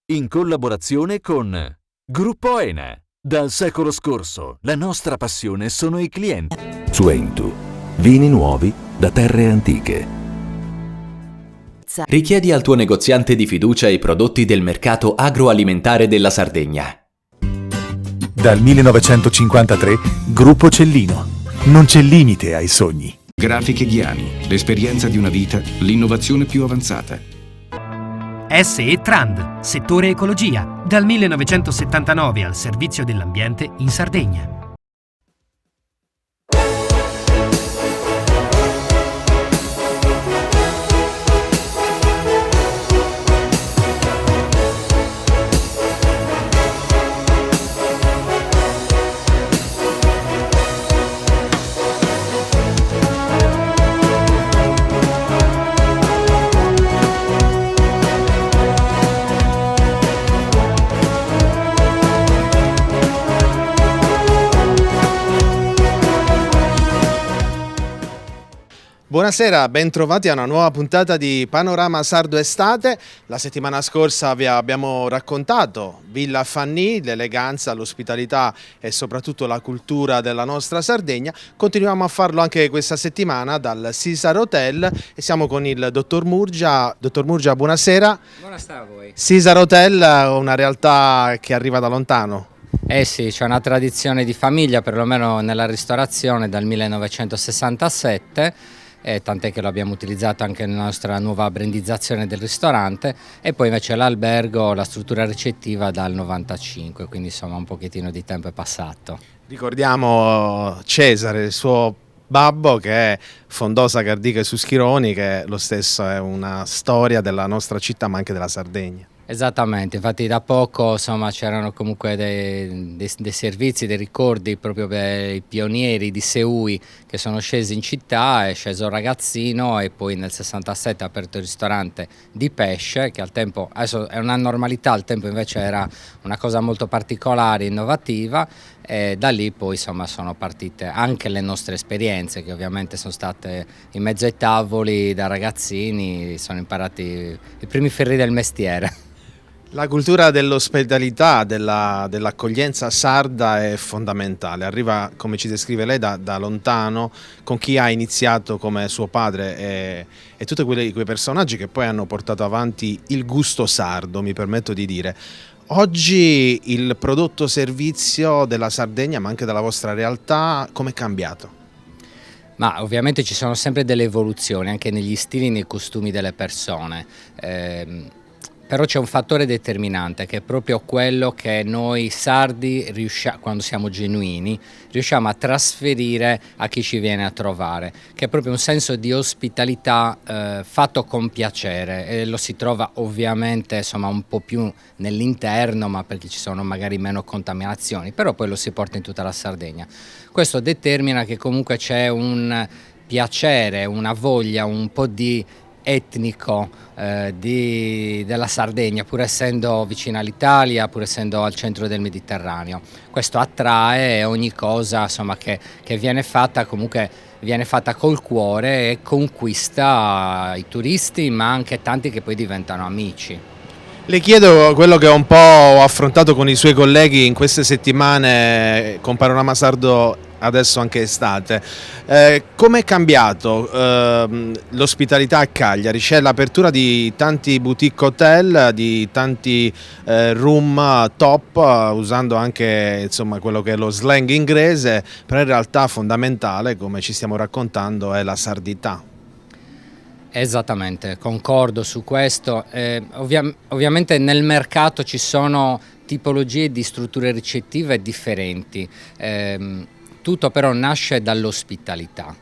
in collaborazione con Gruppo Ena. Dal secolo scorso, la nostra passione sono i clienti. Suentu, vini nuovi da terre antiche. Richiedi al tuo negoziante di fiducia i prodotti del mercato agroalimentare della Sardegna. Dal 1953, Gruppo Cellino. Non c'è limite ai sogni. Grafiche Ghiani, l'esperienza di una vita, l'innovazione più avanzata. SE Trand, settore ecologia, dal 1979 al servizio dell'ambiente in Sardegna. Buonasera, ben trovati a una nuova puntata di Panorama Sardo Estate. La settimana scorsa vi abbiamo raccontato Villa Fanny, l'eleganza, l'ospitalità e soprattutto la cultura della nostra Sardegna. Continuiamo a farlo anche questa settimana dal Caesar Hotel e siamo con il dottor Murgia. Dottor Murgia, buonasera. Buonasera a voi. Caesar Hotel, una realtà che arriva da lontano. Eh sì, c'è una tradizione di famiglia, perlomeno nella ristorazione, dal 1967. Tant'è che lo abbiamo utilizzato anche nella nostra nuova brandizzazione del ristorante, e poi invece l'albergo, la struttura ricettiva dal 95, quindi insomma un pochettino di tempo è passato. Ricordiamo Cesare, il suo babbo, che fondò Sagardiche su Schironi, che lo stesso è una storia della nostra città ma anche della Sardegna. Esattamente, infatti da poco insomma c'erano comunque dei servizi, dei ricordi proprio per i pionieri di Seui che sono scesi in città. È sceso un ragazzino e poi nel 67 ha aperto il ristorante di pesce, che al tempo, adesso è una normalità, al tempo invece era una cosa molto particolare, innovativa, e da lì poi insomma sono partite anche le nostre esperienze, che ovviamente sono state in mezzo ai tavoli da ragazzini, sono imparati i primi ferri del mestiere. La cultura dell'ospitalità, dell'accoglienza sarda è fondamentale, arriva, come ci descrive lei, da lontano, con chi ha iniziato come suo padre e tutti quei personaggi che poi hanno portato avanti il gusto sardo, mi permetto di dire. Oggi il prodotto servizio della Sardegna, ma anche della vostra realtà, come è cambiato? Ma ovviamente ci sono sempre delle evoluzioni anche negli stili e nei costumi delle persone. Però c'è un fattore determinante, che è proprio quello che noi sardi, quando siamo genuini, riusciamo a trasferire a chi ci viene a trovare, che è proprio un senso di ospitalità fatto con piacere, e lo si trova ovviamente insomma un po' più nell'interno, ma perché ci sono magari meno contaminazioni, però poi lo si porta in tutta la Sardegna. Questo determina che comunque c'è un piacere, una voglia, un po' di etnico della Sardegna, pur essendo vicina all'Italia, pur essendo al centro del Mediterraneo. Questo attrae ogni cosa insomma, che viene fatta, comunque viene fatta col cuore e conquista i turisti, ma anche tanti che poi diventano amici. Le chiedo quello che un po' ho affrontato con i suoi colleghi in queste settimane con Panorama Sardo, adesso anche estate. Come è cambiato l'ospitalità a Cagliari? C'è l'apertura di tanti boutique hotel, di tanti room top, usando anche insomma, quello che è lo slang inglese, però in realtà fondamentale, come ci stiamo raccontando, è la sardità. Esattamente, concordo su questo. Ovviamente nel mercato ci sono tipologie di strutture ricettive differenti, tutto però nasce dall'ospitalità.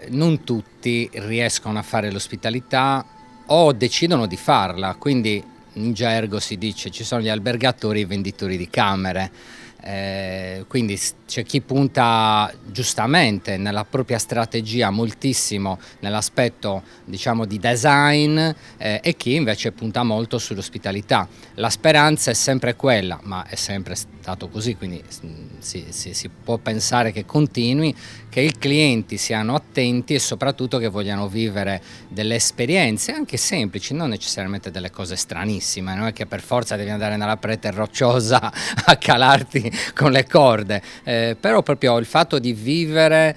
Non tutti riescono a fare l'ospitalità o decidono di farla, quindi in gergo si dice ci sono gli albergatori e i venditori di camere. Quindi c'è chi punta giustamente nella propria strategia moltissimo nell'aspetto, diciamo, di design, e chi invece punta molto sull'ospitalità. La speranza è sempre quella, ma è sempre stato così, quindi si può pensare che continui, che i clienti siano attenti e soprattutto che vogliano vivere delle esperienze anche semplici, non necessariamente delle cose stranissime, non è che per forza devi andare nella parete rocciosa a calarti con le corde, però proprio il fatto di vivere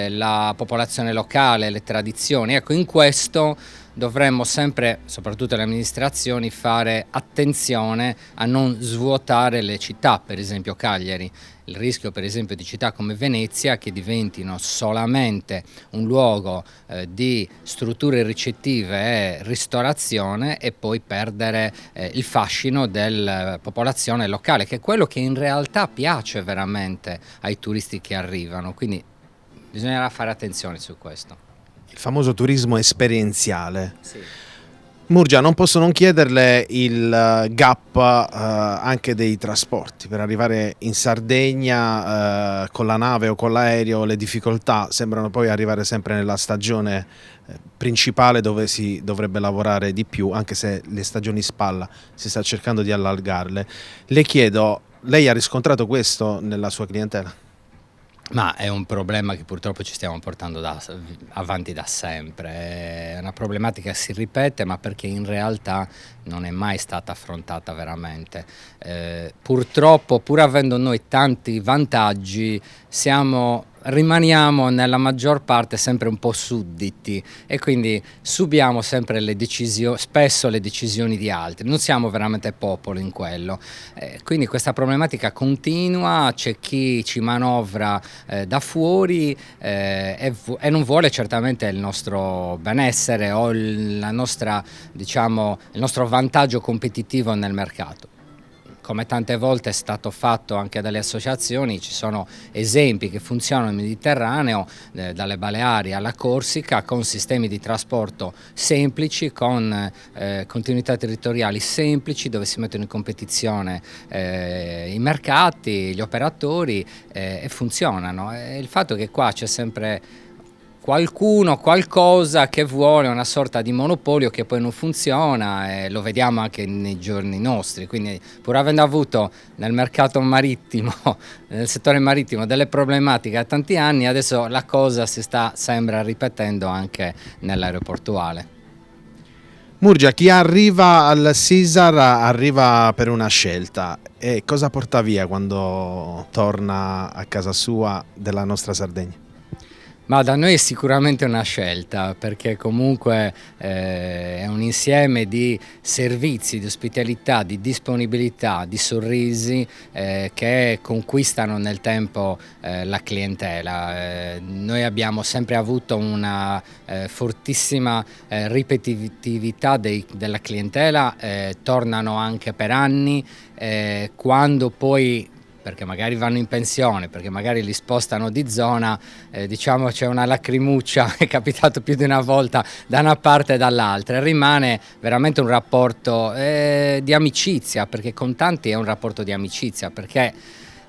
la popolazione locale, le tradizioni, ecco, in questo dovremmo sempre, soprattutto le amministrazioni, fare attenzione a non svuotare le città, per esempio Cagliari. Il rischio, per esempio, di città come Venezia, che diventino solamente un luogo di strutture ricettive e ristorazione e poi perdere il fascino della popolazione locale, che è quello che in realtà piace veramente ai turisti che arrivano. Quindi bisognerà fare attenzione su questo. Il famoso turismo esperienziale. Sì. Murgia, non posso non chiederle il gap anche dei trasporti. Per arrivare in Sardegna con la nave o con l'aereo le difficoltà sembrano poi arrivare sempre nella stagione principale, dove si dovrebbe lavorare di più, anche se le stagioni spalla si sta cercando di allargarle. Le chiedo, lei ha riscontrato questo nella sua clientela? Ma è un problema che purtroppo ci stiamo portando avanti da sempre, è una problematica che si ripete, ma perché in realtà non è mai stata affrontata veramente. Purtroppo, pur avendo noi tanti vantaggi, rimaniamo nella maggior parte sempre un po' sudditi e quindi subiamo sempre spesso le decisioni di altri, non siamo veramente popolo in quello. Quindi questa problematica continua, c'è chi ci manovra da fuori e non vuole certamente il nostro benessere o il nostro vantaggio competitivo nel mercato. Come tante volte è stato fatto anche dalle associazioni, ci sono esempi che funzionano nel Mediterraneo, dalle Baleari alla Corsica, con sistemi di trasporto semplici, con continuità territoriali semplici, dove si mettono in competizione i mercati, gli operatori e funzionano. E il fatto è che qua c'è sempre qualcuno, qualcosa che vuole una sorta di monopolio che poi non funziona, e lo vediamo anche nei giorni nostri. Quindi, pur avendo avuto nel mercato marittimo, nel settore marittimo, delle problematiche da tanti anni, adesso la cosa sembra ripetendo anche nell'aeroportuale. Murgia, chi arriva al Sisar arriva per una scelta, e cosa porta via quando torna a casa sua della nostra Sardegna? Ma da noi è sicuramente una scelta, perché comunque è un insieme di servizi, di ospitalità, di disponibilità, di sorrisi che conquistano nel tempo la clientela. Noi abbiamo sempre avuto una fortissima ripetitività della clientela, tornano anche per anni, quando poi, perché magari vanno in pensione, perché magari li spostano di zona, diciamo c'è una lacrimuccia, è capitato più di una volta da una parte e dall'altra, rimane veramente un rapporto di amicizia, perché con tanti è un rapporto di amicizia, perché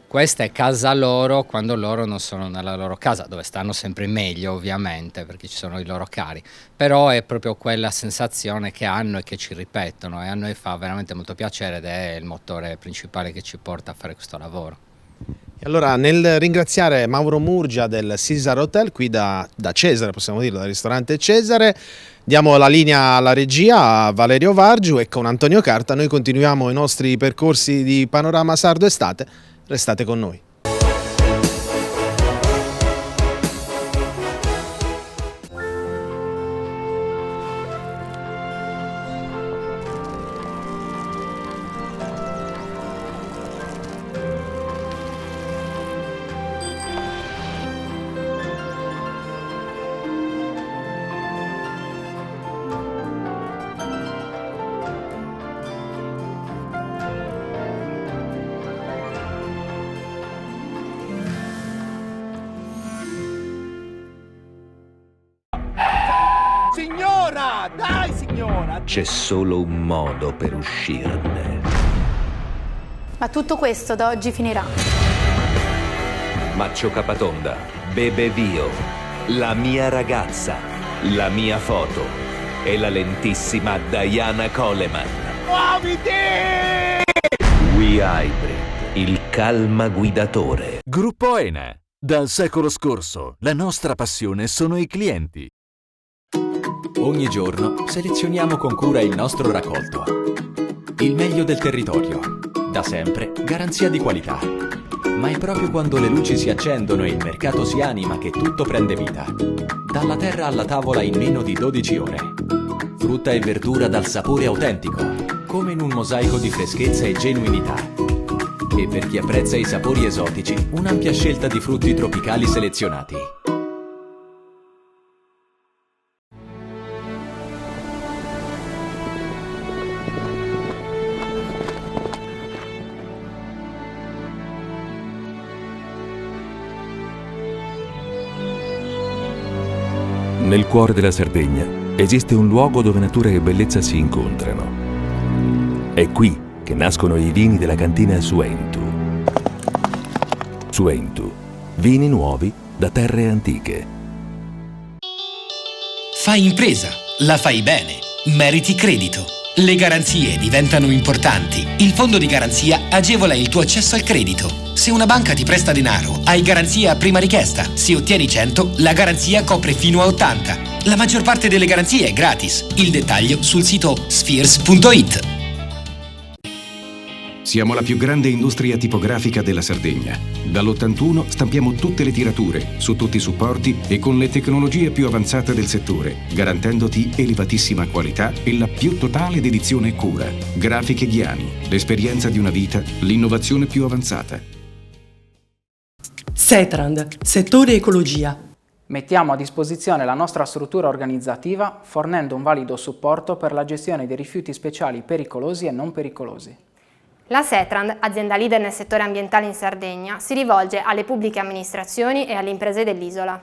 questa è casa loro quando loro non sono nella loro casa, dove stanno sempre meglio ovviamente, perché ci sono i loro cari, però è proprio quella sensazione che hanno e che ci ripetono, e a noi fa veramente molto piacere ed è il motore principale che ci porta a fare questo lavoro. E allora, nel ringraziare Mauro Murgia del Sisar Hotel, qui da Cesare, possiamo dirlo, dal ristorante Cesare, diamo la linea alla regia a Valerio Vargiu, e con Antonio Carta noi continuiamo i nostri percorsi di Panorama Sardo Estate. Restate con noi. Signora, dai signora! C'è solo un modo per uscirne. Ma tutto questo da oggi finirà. Maccio Capatonda, Bebe Vio, la mia ragazza, la mia foto e la lentissima Diana Coleman. Muoviti! We Hybrid, il calma guidatore. Gruppo Ene. Dal secolo scorso, la nostra passione sono i clienti. Ogni giorno selezioniamo con cura il nostro raccolto. Il meglio del territorio. Da sempre, garanzia di qualità. Ma è proprio quando le luci si accendono e il mercato si anima che tutto prende vita. Dalla terra alla tavola in meno di 12 ore. Frutta e verdura dal sapore autentico, come in un mosaico di freschezza e genuinità. E per chi apprezza i sapori esotici, un'ampia scelta di frutti tropicali selezionati. Nel cuore della Sardegna esiste un luogo dove natura e bellezza si incontrano. È qui che nascono i vini della cantina Suentu. Suentu, vini nuovi da terre antiche. Fai impresa, la fai bene, meriti credito. Le garanzie diventano importanti. Il fondo di garanzia agevola il tuo accesso al credito. Se una banca ti presta denaro, hai garanzia a prima richiesta. Se ottieni 100, la garanzia copre fino a 80. La maggior parte delle garanzie è gratis. Il dettaglio sul sito spheres.it. Siamo la più grande industria tipografica della Sardegna. Dall'81 stampiamo tutte le tirature, su tutti i supporti e con le tecnologie più avanzate del settore, garantendoti elevatissima qualità e la più totale dedizione e cura. Grafiche Ghiani, l'esperienza di una vita, l'innovazione più avanzata. Setrand, settore ecologia. Mettiamo a disposizione la nostra struttura organizzativa fornendo un valido supporto per la gestione dei rifiuti speciali pericolosi e non pericolosi. La Setrand, azienda leader nel settore ambientale in Sardegna, si rivolge alle pubbliche amministrazioni e alle imprese dell'isola.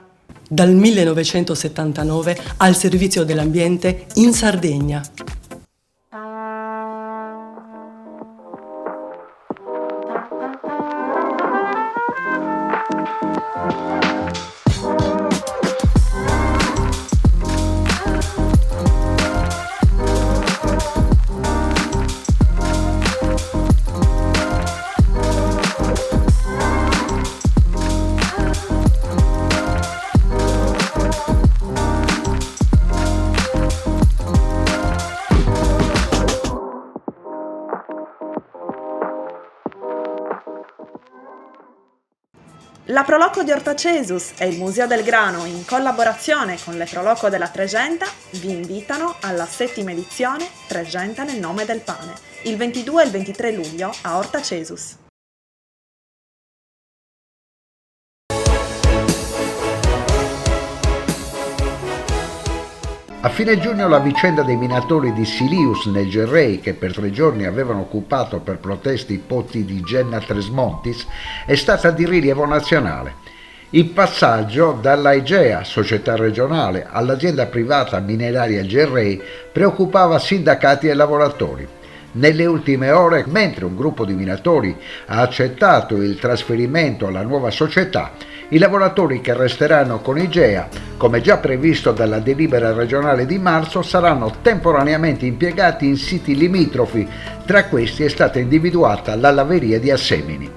Dal 1979 al servizio dell'ambiente in Sardegna. La Proloco di Ortacesus e il Museo del Grano, in collaborazione con le Proloco della Tregenta, vi invitano alla 7ª edizione Tregenta nel nome del pane, il 22 e il 23 luglio a Ortacesus. A fine giugno la vicenda dei minatori di Silius nel Gerrei, che per 3 giorni avevano occupato per proteste i pozzi di Genna Tresmontis, è stata di rilievo nazionale. Il passaggio dalla Egea, società regionale, all'azienda privata mineraria Gerrei preoccupava sindacati e lavoratori. Nelle ultime ore, mentre un gruppo di minatori ha accettato il trasferimento alla nuova società, i lavoratori che resteranno con Igea, come già previsto dalla delibera regionale di marzo, saranno temporaneamente impiegati in siti limitrofi. Tra questi è stata individuata la laveria di Assemini.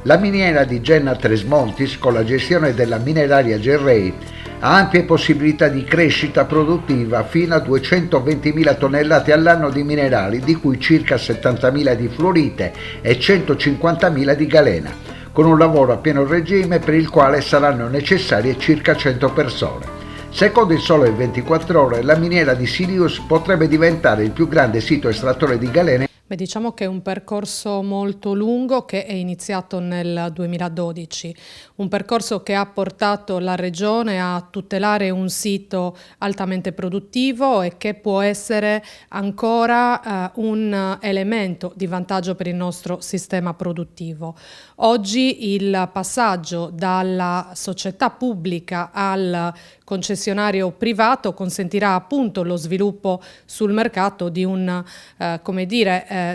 La miniera di Genna Tresmontis, con la gestione della mineraria Gerrei, ha ampie possibilità di crescita produttiva fino a 220.000 tonnellate all'anno di minerali, di cui circa 70.000 di fluorite e 150.000 di galena, con un lavoro a pieno regime per il quale saranno necessarie circa 100 persone. Secondo il Sole 24 Ore, la miniera di Silius potrebbe diventare il più grande sito estrattore di galene. Diciamo che è un percorso molto lungo che è iniziato nel 2012, un percorso che ha portato la Regione a tutelare un sito altamente produttivo e che può essere ancora un elemento di vantaggio per il nostro sistema produttivo. Oggi il passaggio dalla società pubblica al concessionario privato consentirà appunto lo sviluppo sul mercato di un,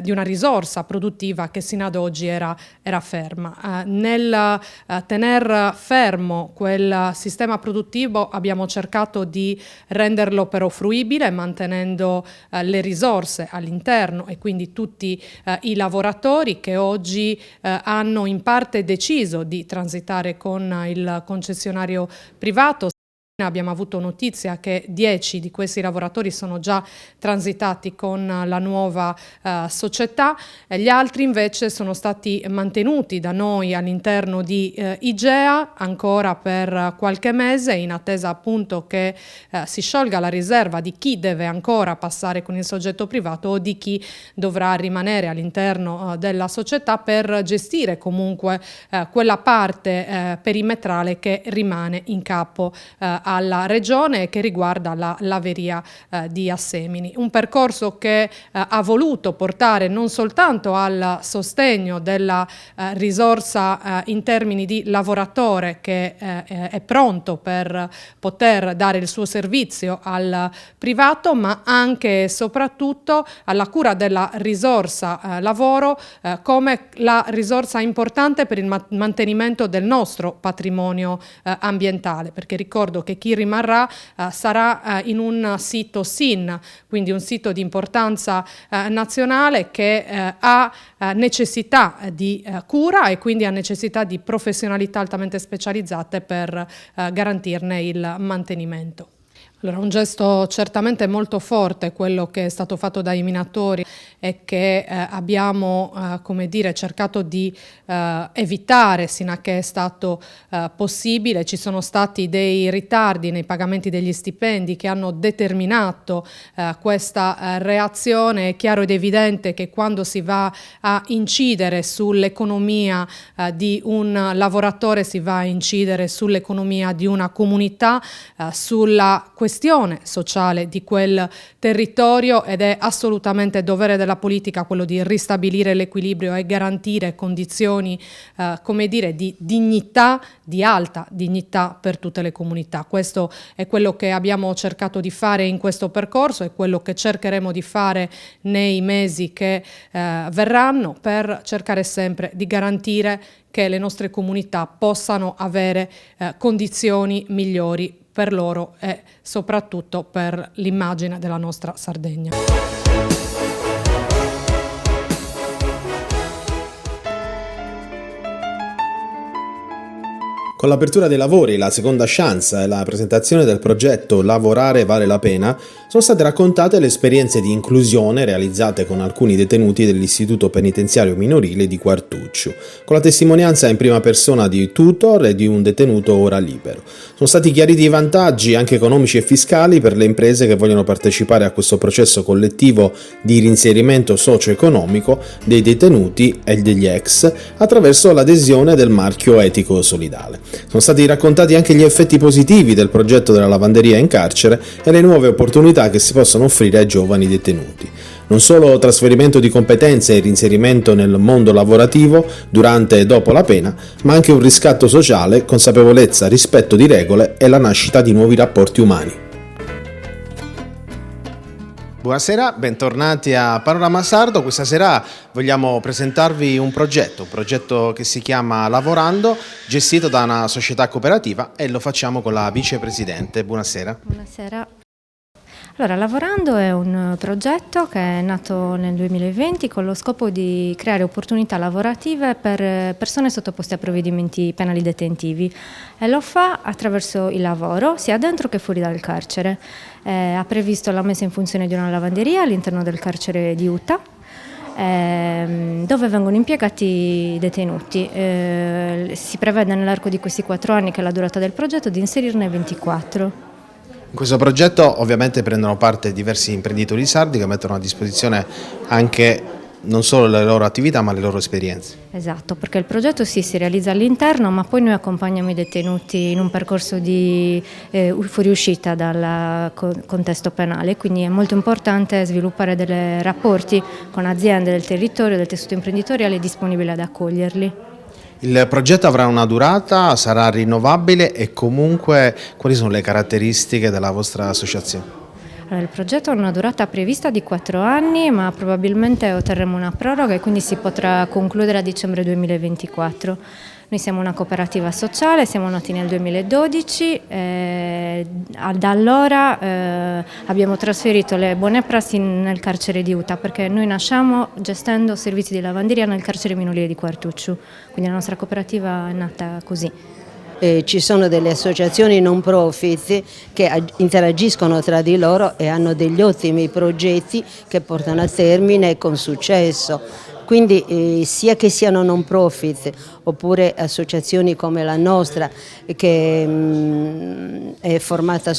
di una risorsa produttiva che sino ad oggi era ferma. Nel tener fermo quel sistema produttivo abbiamo cercato di renderlo però fruibile, mantenendo le risorse all'interno e quindi tutti i lavoratori che oggi hanno in parte deciso di transitare con il concessionario privato. Abbiamo avuto notizia che 10 di questi lavoratori sono già transitati con la nuova società, e gli altri invece sono stati mantenuti da noi all'interno di Igea ancora per qualche mese, in attesa appunto che si sciolga la riserva di chi deve ancora passare con il soggetto privato o di chi dovrà rimanere all'interno della società per gestire comunque quella parte perimetrale che rimane in capo alla regione e che riguarda la laveria di Assemini. Un percorso che ha voluto portare non soltanto al sostegno della risorsa in termini di lavoratore che è pronto per poter dare il suo servizio al privato, ma anche e soprattutto alla cura della risorsa lavoro come la risorsa importante per il mantenimento del nostro patrimonio ambientale, perché ricordo che chi rimarrà sarà in un sito SIN, quindi un sito di importanza nazionale che ha necessità di cura e quindi ha necessità di professionalità altamente specializzate per garantirne il mantenimento. Allora, un gesto certamente molto forte quello che è stato fatto dai minatori e che abbiamo come dire, cercato di evitare sino a che è stato possibile. Ci sono stati dei ritardi nei pagamenti degli stipendi che hanno determinato questa reazione. È chiaro ed evidente che quando si va a incidere sull'economia di un lavoratore si va a incidere sull'economia di una comunità, sulla questione sociale di quel territorio, ed è assolutamente dovere della politica quello di ristabilire l'equilibrio e garantire condizioni come dire, di dignità, di alta dignità per tutte le comunità. Questo è quello che abbiamo cercato di fare in questo percorso e quello che cercheremo di fare nei mesi che verranno, per cercare sempre di garantire che le nostre comunità possano avere condizioni migliori per loro e soprattutto per l'immagine della nostra Sardegna. Con l'apertura dei lavori, la seconda chance e la presentazione del progetto Lavorare vale la pena, sono state raccontate le esperienze di inclusione realizzate con alcuni detenuti dell'Istituto Penitenziario Minorile di Quartuccio, con la testimonianza in prima persona di tutor e di un detenuto ora libero. Sono stati chiariti i vantaggi anche economici e fiscali per le imprese che vogliono partecipare a questo processo collettivo di reinserimento socio-economico dei detenuti e degli ex attraverso l'adesione del marchio etico solidale. Sono stati raccontati anche gli effetti positivi del progetto della lavanderia in carcere e le nuove opportunità che si possono offrire ai giovani detenuti. Non solo trasferimento di competenze e reinserimento nel mondo lavorativo durante e dopo la pena, ma anche un riscatto sociale, consapevolezza, rispetto di regole e la nascita di nuovi rapporti umani. Buonasera, bentornati a Panorama Sardo. Questa sera vogliamo presentarvi un progetto che si chiama Lavorando, gestito da una società cooperativa, e lo facciamo con la vicepresidente. Buonasera. Buonasera. Allora, Lavorando è un progetto che è nato nel 2020 con lo scopo di creare opportunità lavorative per persone sottoposte a provvedimenti penali detentivi, e lo fa attraverso il lavoro sia dentro che fuori dal carcere. Ha previsto la messa in funzione di una lavanderia all'interno del carcere di Uta, dove vengono impiegati i detenuti. Si prevede nell'arco di questi 4 anni, che è la durata del progetto, di inserirne 24. In questo progetto ovviamente prendono parte diversi imprenditori sardi che mettono a disposizione anche non solo le loro attività ma le loro esperienze. Esatto, perché il progetto si realizza all'interno, ma poi noi accompagniamo i detenuti in un percorso di fuoriuscita dal contesto penale, quindi è molto importante sviluppare dei rapporti con aziende del territorio, del tessuto imprenditoriale disponibili ad accoglierli. Il progetto avrà una durata, sarà rinnovabile, e comunque quali sono le caratteristiche della vostra associazione? Il progetto ha una durata prevista di 4 anni, ma probabilmente otterremo una proroga e quindi si potrà concludere a dicembre 2024. Noi siamo una cooperativa sociale, siamo nati nel 2012, da allora abbiamo trasferito le buone prassi nel carcere di Uta, perché noi nasciamo gestendo servizi di lavanderia nel carcere minorile di Quartucciu, quindi la nostra cooperativa è nata così. Ci sono delle associazioni non profit che interagiscono tra di loro e hanno degli ottimi progetti che portano a termine con successo. Quindi sia che siano non profit oppure associazioni come la nostra che è formata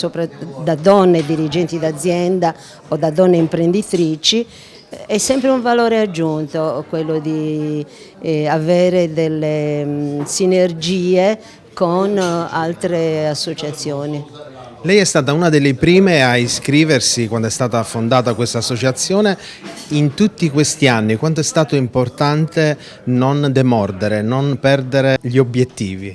da donne dirigenti d'azienda o da donne imprenditrici, è sempre un valore aggiunto quello di avere delle sinergie con altre associazioni. Lei è stata una delle prime a iscriversi quando è stata fondata questa associazione. In tutti questi anni quanto è stato importante non demordere, non perdere gli obiettivi?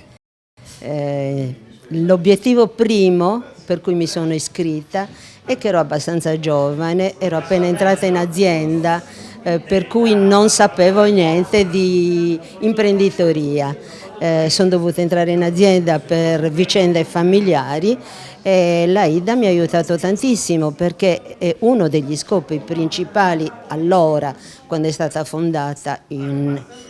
L'obiettivo primo per cui mi sono iscritta è che ero abbastanza giovane, ero appena entrata in azienda, per cui non sapevo niente di imprenditoria. Sono dovuta entrare in azienda per vicende familiari e la IDA mi ha aiutato tantissimo, perché uno degli scopi principali allora, quando è stata fondata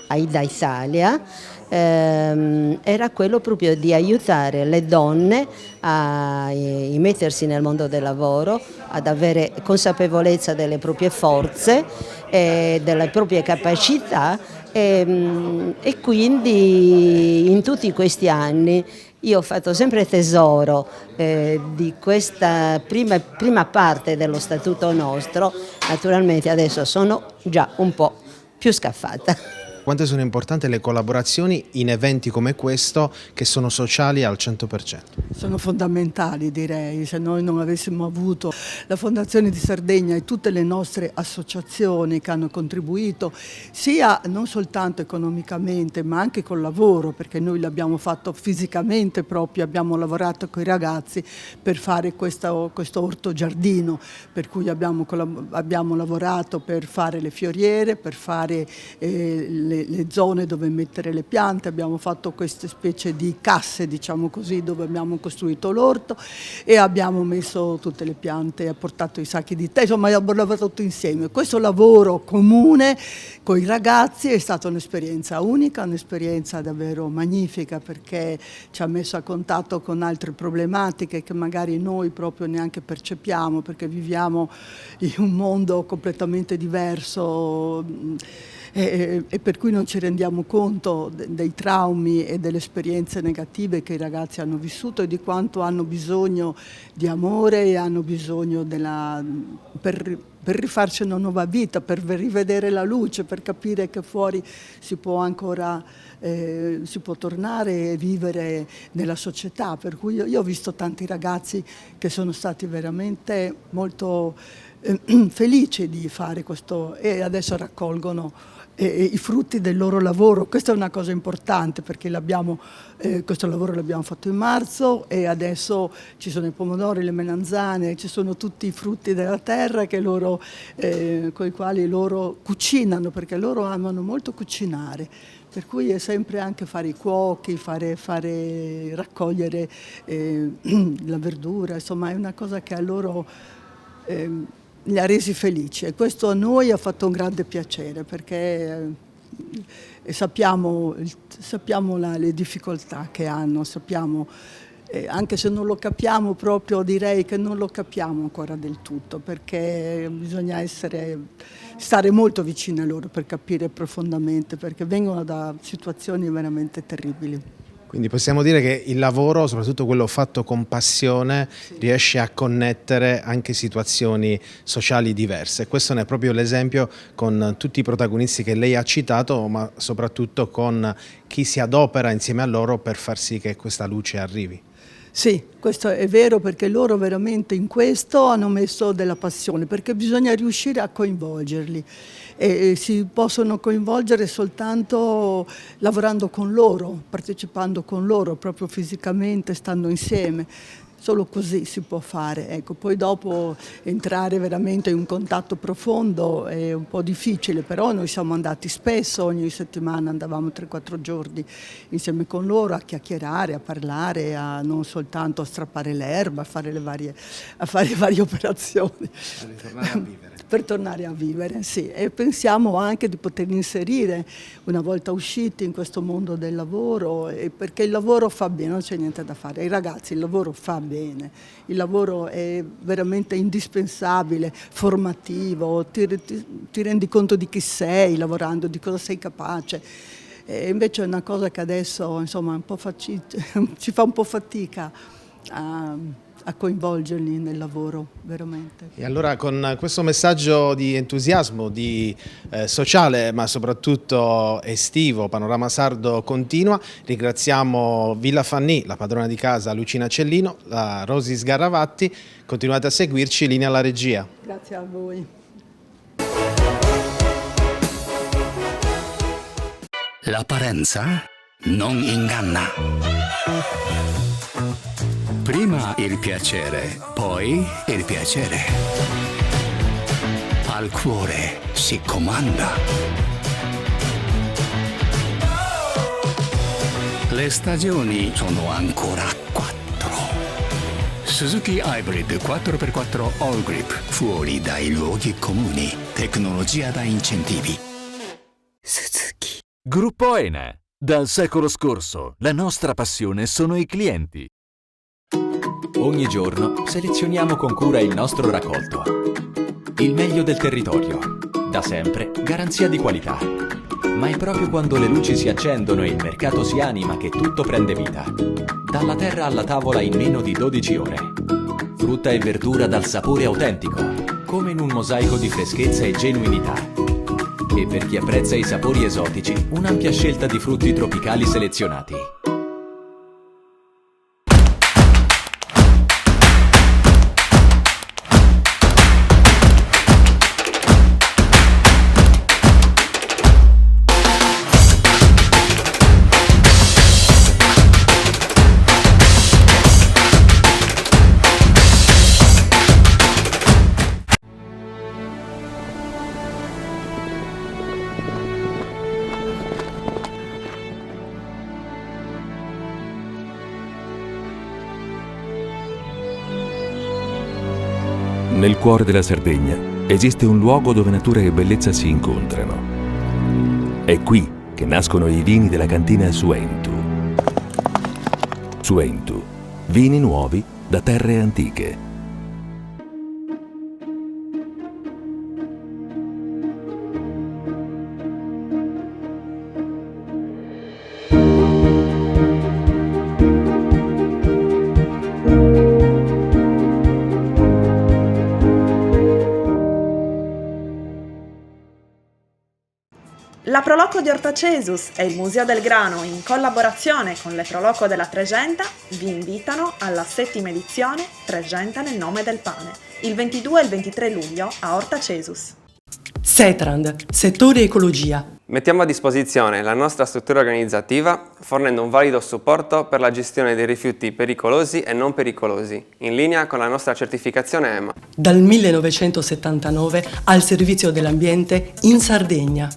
AIDA Italia, era quello proprio di aiutare le donne a immettersi nel mondo del lavoro, ad avere consapevolezza delle proprie forze e delle proprie capacità. E quindi in tutti questi anni io ho fatto sempre tesoro di questa prima parte dello statuto nostro. Naturalmente adesso sono già un po' più scaffata. Quanto sono importanti le collaborazioni in eventi come questo, che sono sociali al 100%? Sono fondamentali, direi. Se noi non avessimo avuto la Fondazione di Sardegna e tutte le nostre associazioni che hanno contribuito sia non soltanto economicamente ma anche col lavoro, perché noi l'abbiamo fatto fisicamente proprio, abbiamo lavorato con i ragazzi per fare questo orto giardino, per cui abbiamo lavorato per fare le fioriere, per fare le zone dove mettere le piante, abbiamo fatto queste specie di casse, diciamo così, dove abbiamo costruito l'orto e abbiamo messo tutte le piante, portato i sacchi di tè, insomma abbiamo lavorato tutti insieme. Questo lavoro comune con i ragazzi è stata un'esperienza unica, un'esperienza davvero magnifica, perché ci ha messo a contatto con altre problematiche che magari noi proprio neanche percepiamo, perché viviamo in un mondo completamente diverso e per cui non ci rendiamo conto dei traumi e delle esperienze negative che i ragazzi hanno vissuto e di quanto hanno bisogno di amore e hanno bisogno per rifarci una nuova vita, per rivedere la luce, per capire che fuori si può ancora si può tornare e vivere nella società. Per cui io ho visto tanti ragazzi che sono stati veramente molto felici di fare questo e adesso raccolgono i frutti del loro lavoro. Questa è una cosa importante, perché questo lavoro l'abbiamo fatto in marzo e adesso ci sono i pomodori, le melanzane, ci sono tutti i frutti della terra con i quali loro cucinano, perché loro amano molto cucinare. Per cui è sempre anche fare i cuochi, raccogliere la verdura, insomma è una cosa che a loro li ha resi felici e questo a noi ha fatto un grande piacere, perché sappiamo le difficoltà che hanno, sappiamo, anche se non lo capiamo proprio, direi che non lo capiamo ancora del tutto, perché bisogna stare molto vicini a loro per capire profondamente, perché vengono da situazioni veramente terribili. Quindi possiamo dire che il lavoro, soprattutto quello fatto con passione, riesce a connettere anche situazioni sociali diverse. Questo ne è proprio l'esempio con tutti i protagonisti che lei ha citato, ma soprattutto con chi si adopera insieme a loro per far sì che questa luce arrivi. Sì, questo è vero, perché loro veramente in questo hanno messo della passione, perché bisogna riuscire a coinvolgerli e si possono coinvolgere soltanto lavorando con loro, partecipando con loro, proprio fisicamente, stando insieme. Solo così si può fare, ecco. Poi dopo entrare veramente in un contatto profondo è un po' difficile, però noi siamo andati spesso, ogni settimana andavamo 3-4 giorni insieme con loro a chiacchierare, a parlare, a non soltanto a strappare l'erba, a fare varie operazioni. Per tornare a vivere, sì. E pensiamo anche di poter inserire, una volta usciti in questo mondo del lavoro, perché il lavoro fa bene, non c'è niente da fare. Ai ragazzi il lavoro fa bene, il lavoro è veramente indispensabile, formativo, ti rendi conto di chi sei lavorando, di cosa sei capace. E invece è una cosa che adesso insomma un po' ci fa un po' fatica a coinvolgerli nel lavoro, veramente. E allora con questo messaggio di entusiasmo, sociale, ma soprattutto estivo, Panorama Sardo continua. Ringraziamo Villa Fanny, la padrona di casa Lucina Cellino, la Rosi Sgarravatti. Continuate a seguirci, linea alla regia. Grazie a voi. L'apparenza non inganna. Prima il piacere, poi il piacere. Al cuore si comanda. Le stagioni sono ancora 4. Suzuki Hybrid 4x4 All Grip, fuori dai luoghi comuni, tecnologia da incentivi. Suzuki. Gruppo Ene. Dal secolo scorso, la nostra passione sono i clienti. Ogni giorno selezioniamo con cura il nostro raccolto. Il meglio del territorio. Da sempre, garanzia di qualità. Ma è proprio quando le luci si accendono e il mercato si anima che tutto prende vita. Dalla terra alla tavola in meno di 12 ore. Frutta e verdura dal sapore autentico, come in un mosaico di freschezza e genuinità. E per chi apprezza i sapori esotici, un'ampia scelta di frutti tropicali selezionati. Nel cuore della Sardegna esiste un luogo dove natura e bellezza si incontrano. È qui che nascono i vini della cantina Suentu. Suentu, vini nuovi da terre antiche. La Proloco di Ortacesus e il Museo del Grano, in collaborazione con le Proloco della Tregenta, vi invitano alla 7ª edizione Tregenta nel nome del pane, il 22 e il 23 luglio a Ortacesus. Setrand, settore ecologia. Mettiamo a disposizione la nostra struttura organizzativa fornendo un valido supporto per la gestione dei rifiuti pericolosi e non pericolosi, in linea con la nostra certificazione EMA. Dal 1979 al servizio dell'ambiente in Sardegna.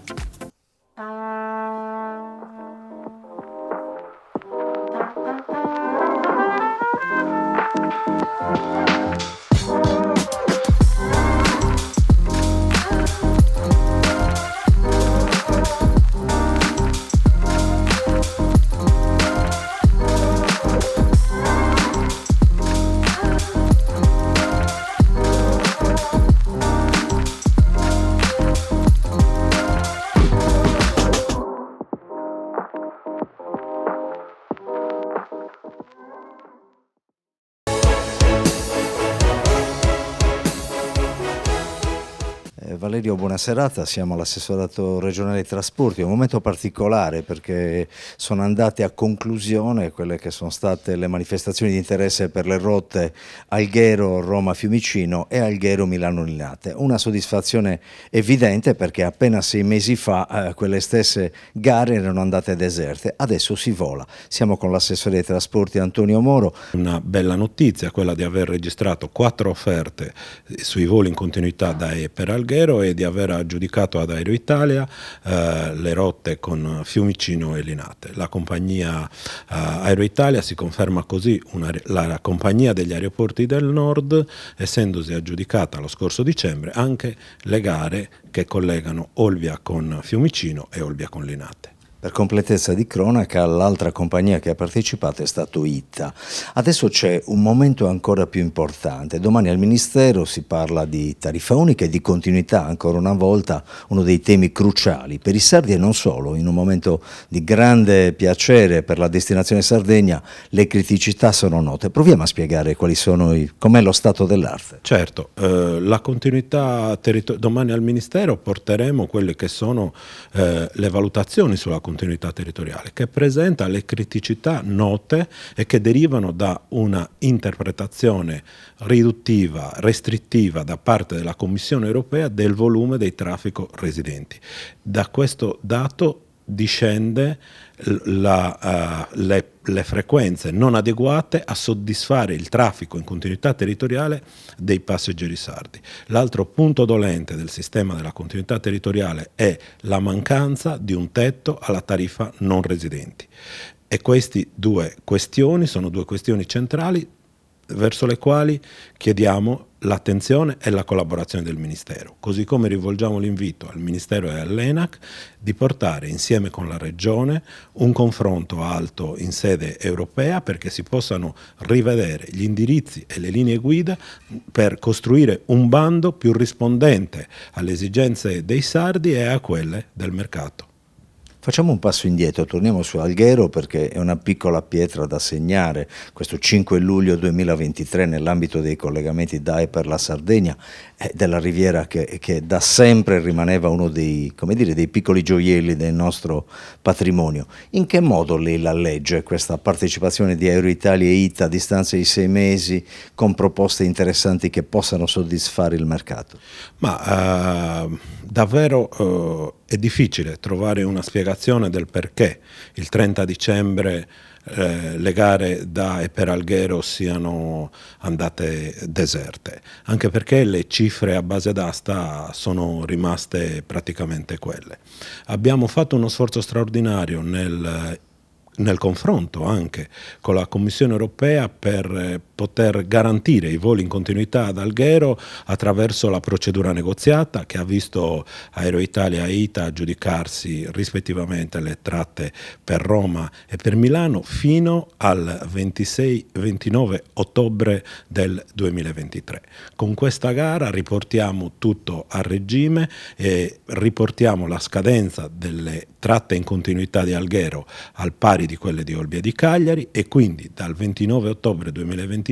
Valerio, buona serata, siamo all'assessorato regionale dei trasporti, è un momento particolare perché sono andate a conclusione quelle che sono state le manifestazioni di interesse per le rotte Alghero-Roma-Fiumicino e Alghero-Milano-Linate. Una soddisfazione evidente perché appena 6 mesi fa quelle stesse gare erano andate deserte, adesso si vola. Siamo con l'assessore dei trasporti Antonio Moro. Una bella notizia, quella di aver registrato 4 offerte sui voli in continuità da e per Alghero e di aver aggiudicato ad Aero Italia le rotte con Fiumicino e Linate. La compagnia Aero Italia si conferma così la compagnia degli aeroporti del nord, essendosi aggiudicata lo scorso dicembre anche le gare che collegano Olbia con Fiumicino e Olbia con Linate. Per completezza di cronaca, l'altra compagnia che ha partecipato è stato ITA. Adesso c'è un momento ancora più importante. Domani al Ministero si parla di tariffa unica e di continuità, ancora una volta uno dei temi cruciali per i sardi e non solo. In un momento di grande piacere per la destinazione Sardegna, le criticità sono note. Proviamo a spiegare com'è lo stato dell'arte. Certo, la continuità domani al Ministero porteremo quelle che sono le valutazioni sulla continuità territoriale, che presenta le criticità note e che derivano da una interpretazione riduttiva, restrittiva da parte della Commissione europea del volume dei traffico residenti. Da questo dato discende le frequenze non adeguate a soddisfare il traffico in continuità territoriale dei passeggeri sardi. L'altro punto dolente del sistema della continuità territoriale è la mancanza di un tetto alla tariffa non residenti. E queste due questioni sono due questioni centrali verso le quali chiediamo l'attenzione e la collaborazione del Ministero, così come rivolgiamo l'invito al Ministero e all'ENAC di portare insieme con la Regione un confronto alto in sede europea perché si possano rivedere gli indirizzi e le linee guida per costruire un bando più rispondente alle esigenze dei sardi e a quelle del mercato. Facciamo un passo indietro, torniamo su Alghero perché è una piccola pietra da segnare questo 5 luglio 2023 nell'ambito dei collegamenti da e per la Sardegna e della Riviera che da sempre rimaneva uno dei piccoli gioielli del nostro patrimonio. In che modo lei la legge questa partecipazione di Aero Italia e ITA a distanza di 6 mesi con proposte interessanti che possano soddisfare il mercato? Ma davvero è difficile trovare una spiegazione del perché il 30 dicembre le gare da e per Alghero siano andate deserte, anche perché le cifre a base d'asta sono rimaste praticamente quelle. Abbiamo fatto uno sforzo straordinario nel confronto anche con la Commissione europea per poter garantire i voli in continuità ad Alghero attraverso la procedura negoziata che ha visto Aero Italia e ITA aggiudicarsi rispettivamente le tratte per Roma e per Milano fino al 26-29 ottobre del 2023. Con questa gara riportiamo tutto a regime e riportiamo la scadenza delle tratte in continuità di Alghero al pari di quelle di Olbia e di Cagliari e quindi dal 29 ottobre 2023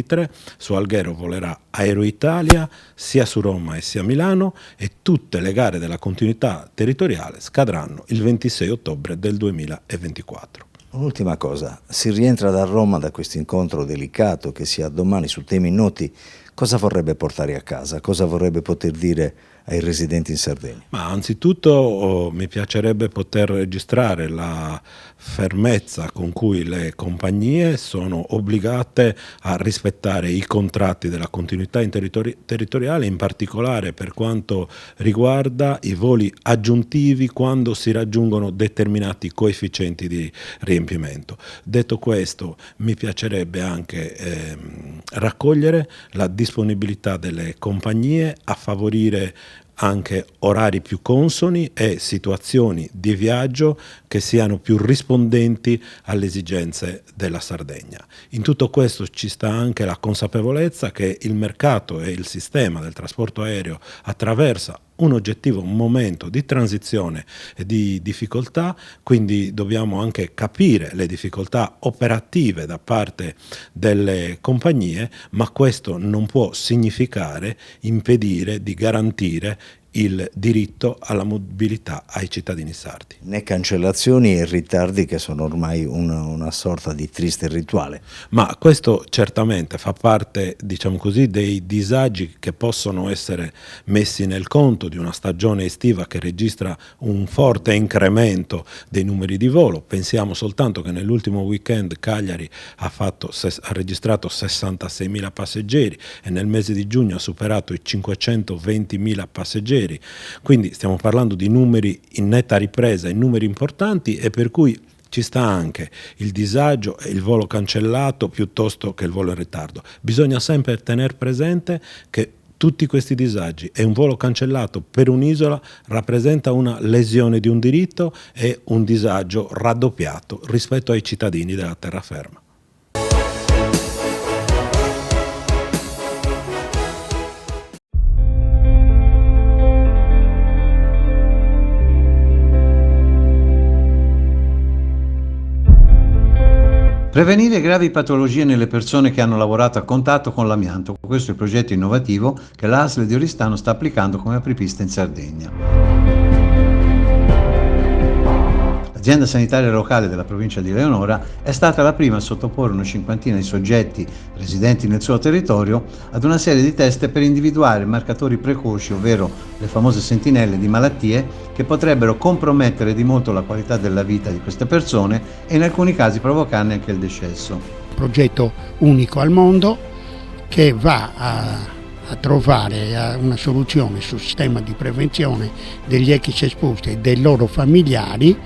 su Alghero volerà Aero Italia sia su Roma e sia a Milano e tutte le gare della continuità territoriale scadranno il 26 ottobre del 2024. Un'ultima cosa, si rientra da Roma da questo incontro delicato che si ha domani su temi noti, cosa vorrebbe portare a casa, cosa vorrebbe poter dire ai residenti in Sardegna? Ma anzitutto mi piacerebbe poter registrare la fermezza con cui le compagnie sono obbligate a rispettare i contratti della continuità territoriale, in particolare per quanto riguarda i voli aggiuntivi quando si raggiungono determinati coefficienti di riempimento. Detto questo, mi piacerebbe anche raccogliere la disponibilità delle compagnie a favorire anche orari più consoni e situazioni di viaggio che siano più rispondenti alle esigenze della Sardegna. In tutto questo ci sta anche la consapevolezza che il mercato e il sistema del trasporto aereo attraversa un oggettivo momento di transizione e di difficoltà, quindi dobbiamo anche capire le difficoltà operative da parte delle compagnie, ma questo non può significare impedire di garantire il diritto alla mobilità ai cittadini sardi. Né cancellazioni e ritardi che sono ormai una sorta di triste rituale. Ma questo certamente fa parte, diciamo così, dei disagi che possono essere messi nel conto di una stagione estiva che registra un forte incremento dei numeri di volo. Pensiamo soltanto che nell'ultimo weekend Cagliari ha registrato 66.000 passeggeri e nel mese di giugno ha superato i 520.000 passeggeri. Quindi stiamo parlando di numeri in netta ripresa, in numeri importanti, e per cui ci sta anche il disagio e il volo cancellato piuttosto che il volo in ritardo. Bisogna sempre tenere presente che tutti questi disagi e un volo cancellato per un'isola rappresenta una lesione di un diritto e un disagio raddoppiato rispetto ai cittadini della terraferma. Prevenire gravi patologie nelle persone che hanno lavorato a contatto con l'amianto. Questo è il progetto innovativo che l'ASL di Oristano sta applicando come apripista in Sardegna. L'azienda sanitaria locale della provincia di Leonora è stata la prima a sottoporre una cinquantina di soggetti residenti nel suo territorio ad una serie di test per individuare marcatori precoci, ovvero le famose sentinelle di malattie che potrebbero compromettere di molto la qualità della vita di queste persone e in alcuni casi provocarne anche il decesso. Progetto unico al mondo che va a trovare una soluzione sul sistema di prevenzione degli ex esposti e dei loro familiari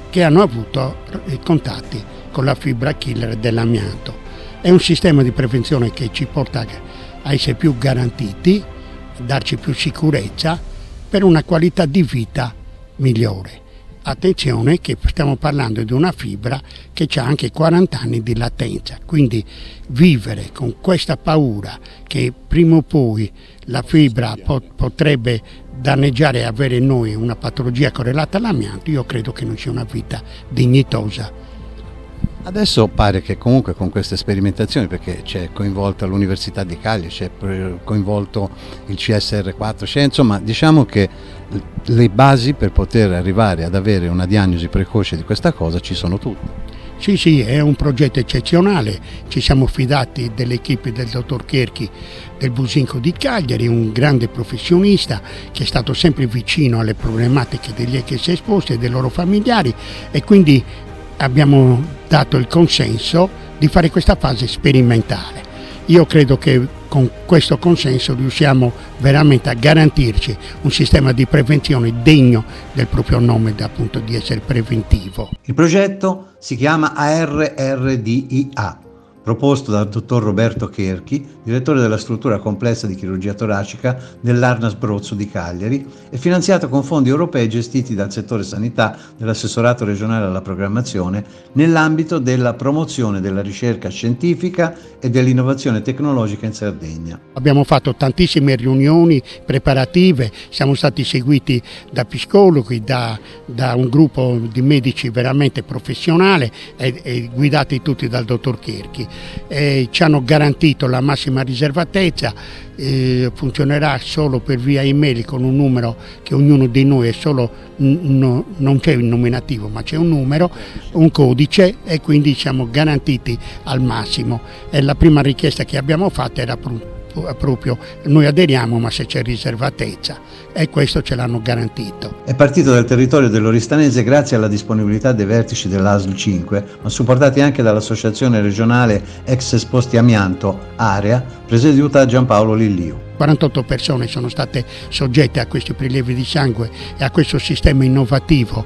che hanno avuto contatti con la fibra killer dell'amianto. È un sistema di prevenzione che ci porta a essere più garantiti, a darci più sicurezza per una qualità di vita migliore. Attenzione che stiamo parlando di una fibra che ha anche 40 anni di latenza, quindi vivere con questa paura che prima o poi la fibra potrebbe danneggiare e avere in noi una patologia correlata all'amianto, io credo che non sia una vita dignitosa. Adesso pare che comunque con queste sperimentazioni, perché c'è coinvolta l'Università di Cagliari, c'è coinvolto il CSR4, c'è, insomma diciamo che le basi per poter arrivare ad avere una diagnosi precoce di questa cosa ci sono tutte. Sì, è un progetto eccezionale, ci siamo fidati dell'equipe del dottor Cherchi del Businco di Cagliari, un grande professionista che è stato sempre vicino alle problematiche degli ex esposti e dei loro familiari, e quindi abbiamo dato il consenso di fare questa fase sperimentale. Io credo che con questo consenso riusciamo veramente a garantirci un sistema di prevenzione degno del proprio nome, appunto di essere preventivo. Il progetto si chiama ARRDIA, proposto dal dottor Roberto Cherchi, direttore della struttura complessa di chirurgia toracica dell'Arnas Brozzo di Cagliari, e finanziato con fondi europei gestiti dal settore sanità dell'assessorato regionale alla programmazione nell'ambito della promozione della ricerca scientifica e dell'innovazione tecnologica in Sardegna. Abbiamo fatto tantissime riunioni preparative, siamo stati seguiti da psicologi, da un gruppo di medici veramente professionale e guidati tutti dal dottor Cherchi. Ci hanno garantito la massima riservatezza, funzionerà solo per via email con un numero che ognuno di noi è solo, non c'è il nominativo ma c'è un numero, un codice, e quindi siamo garantiti al massimo. E la prima richiesta che abbiamo fatto era proprio noi aderiamo ma se c'è riservatezza, e questo ce l'hanno garantito. È partito dal territorio dell'Oristanese grazie alla disponibilità dei vertici dell'ASL 5, ma supportati anche dall'associazione regionale Ex Esposti Amianto Area, presieduta da Giampaolo Lilliu. 48 persone sono state soggette a questi prelievi di sangue e a questo sistema innovativo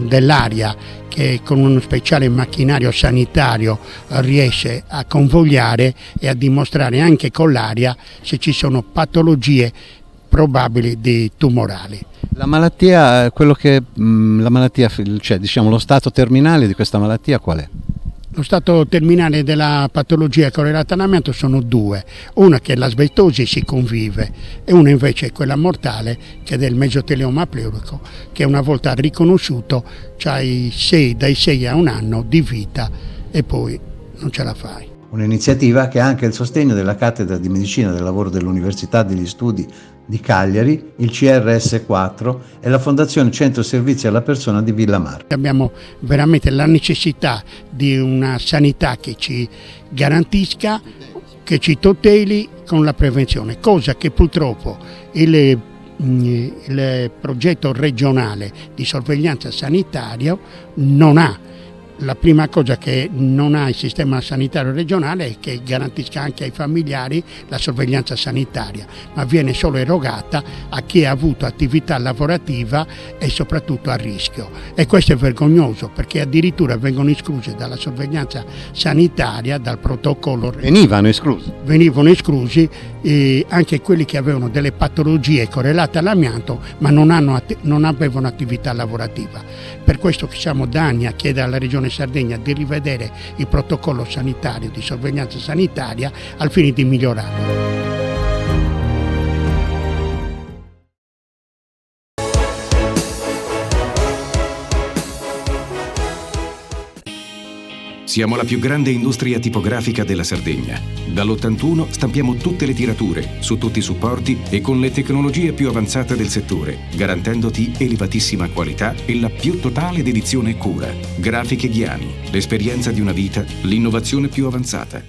dell'aria che con uno speciale macchinario sanitario riesce a convogliare e a dimostrare anche con l'aria se ci sono patologie probabili di tumorali. La malattia, cioè diciamo lo stato terminale di questa malattia qual è? Lo stato terminale della patologia correlata all'amianto sono due, una che è l'asbestosi, si convive, e una invece è quella mortale che è del mesotelioma pleurico, che una volta riconosciuto c'hai dai 6 a un anno di vita e poi non ce la fai. Un'iniziativa che ha anche il sostegno della Cattedra di Medicina del Lavoro dell'Università degli Studi di Cagliari, il CRS4 e la Fondazione Centro Servizi alla Persona di Villa Marca. Abbiamo veramente la necessità di una sanità che ci garantisca, che ci tuteli con la prevenzione, cosa che purtroppo il progetto regionale di sorveglianza sanitaria non ha. La prima cosa che non ha il sistema sanitario regionale è che garantisca anche ai familiari la sorveglianza sanitaria, ma viene solo erogata a chi ha avuto attività lavorativa e soprattutto a rischio. E questo è vergognoso, perché addirittura vengono escluse dalla sorveglianza sanitaria, dal protocollo. Venivano esclusi anche quelli che avevano delle patologie correlate all'amianto, ma non avevano attività lavorativa. Per questo che siamo da anni a chiedere alla Regione Sardegna di rivedere il protocollo sanitario di sorveglianza sanitaria al fine di migliorarlo. Siamo la più grande industria tipografica della Sardegna. Dall'81 stampiamo tutte le tirature, su tutti i supporti e con le tecnologie più avanzate del settore, garantendoti elevatissima qualità e la più totale dedizione e cura. Grafiche Ghiani, l'esperienza di una vita, l'innovazione più avanzata.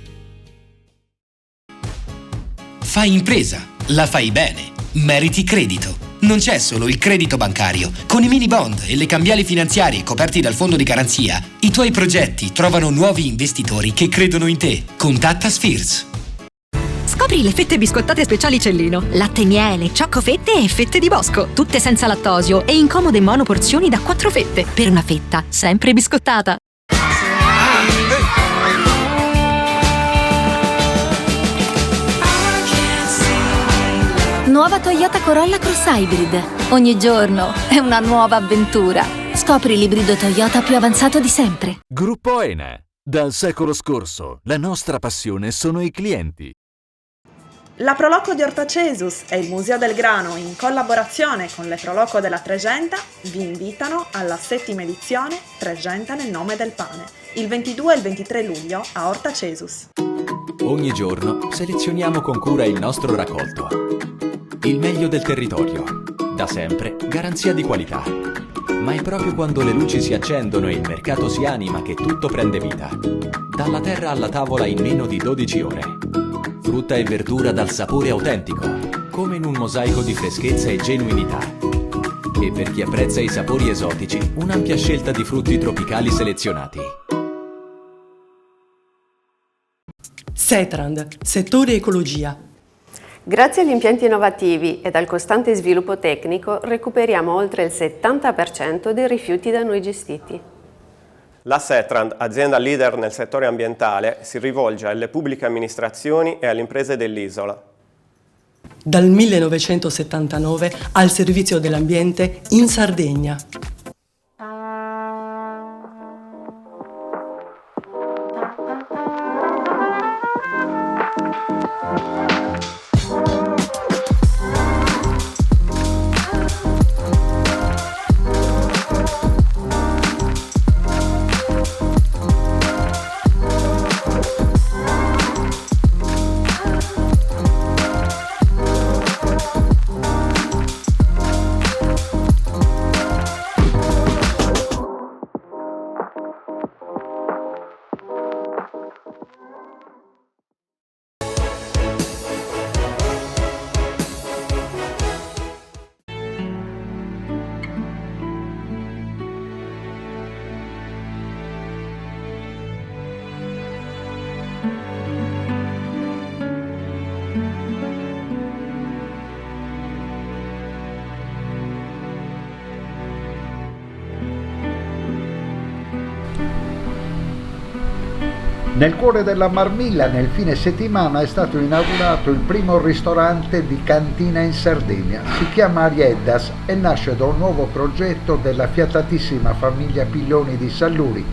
Fai impresa, la fai bene, meriti credito. Non c'è solo il credito bancario. Con i mini bond e le cambiali finanziarie coperti dal fondo di garanzia, i tuoi progetti trovano nuovi investitori che credono in te. Contatta Sfirs. Scopri le fette biscottate speciali Cellino. Latte e miele, cioccolafette e fette di bosco. Tutte senza lattosio e in comode monoporzioni da 4 fette. Per una fetta sempre biscottata. Nuova Toyota Corolla Cross Hybrid. Ogni giorno è una nuova avventura. Scopri l'ibrido Toyota più avanzato di sempre. Gruppo ENE. Dal secolo scorso, la nostra passione sono i clienti. La Proloco di Ortacesus e il Museo del Grano, in collaborazione con le Proloco della Tregenta, vi invitano alla 7ª edizione Tregenta nel nome del pane, il 22 e il 23 luglio a Ortacesus. Ogni giorno selezioniamo con cura il nostro raccolto. Il meglio del territorio, da sempre garanzia di qualità. Ma è proprio quando le luci si accendono e il mercato si anima che tutto prende vita. Dalla terra alla tavola in meno di 12 ore. Frutta e verdura dal sapore autentico, come in un mosaico di freschezza e genuinità. E per chi apprezza i sapori esotici, un'ampia scelta di frutti tropicali selezionati. Setrand, settore ecologia. Grazie agli impianti innovativi ed al costante sviluppo tecnico recuperiamo oltre il 70% dei rifiuti da noi gestiti. La Setrand, azienda leader nel settore ambientale, si rivolge alle pubbliche amministrazioni e alle imprese dell'isola. Dal 1979 al servizio dell'ambiente in Sardegna. Nel cuore della Marmilla, nel fine settimana, è stato inaugurato il primo ristorante di cantina in Sardegna. Si chiama Arieddas e nasce da un nuovo progetto della fiatatissima famiglia Piglioni di Salluri,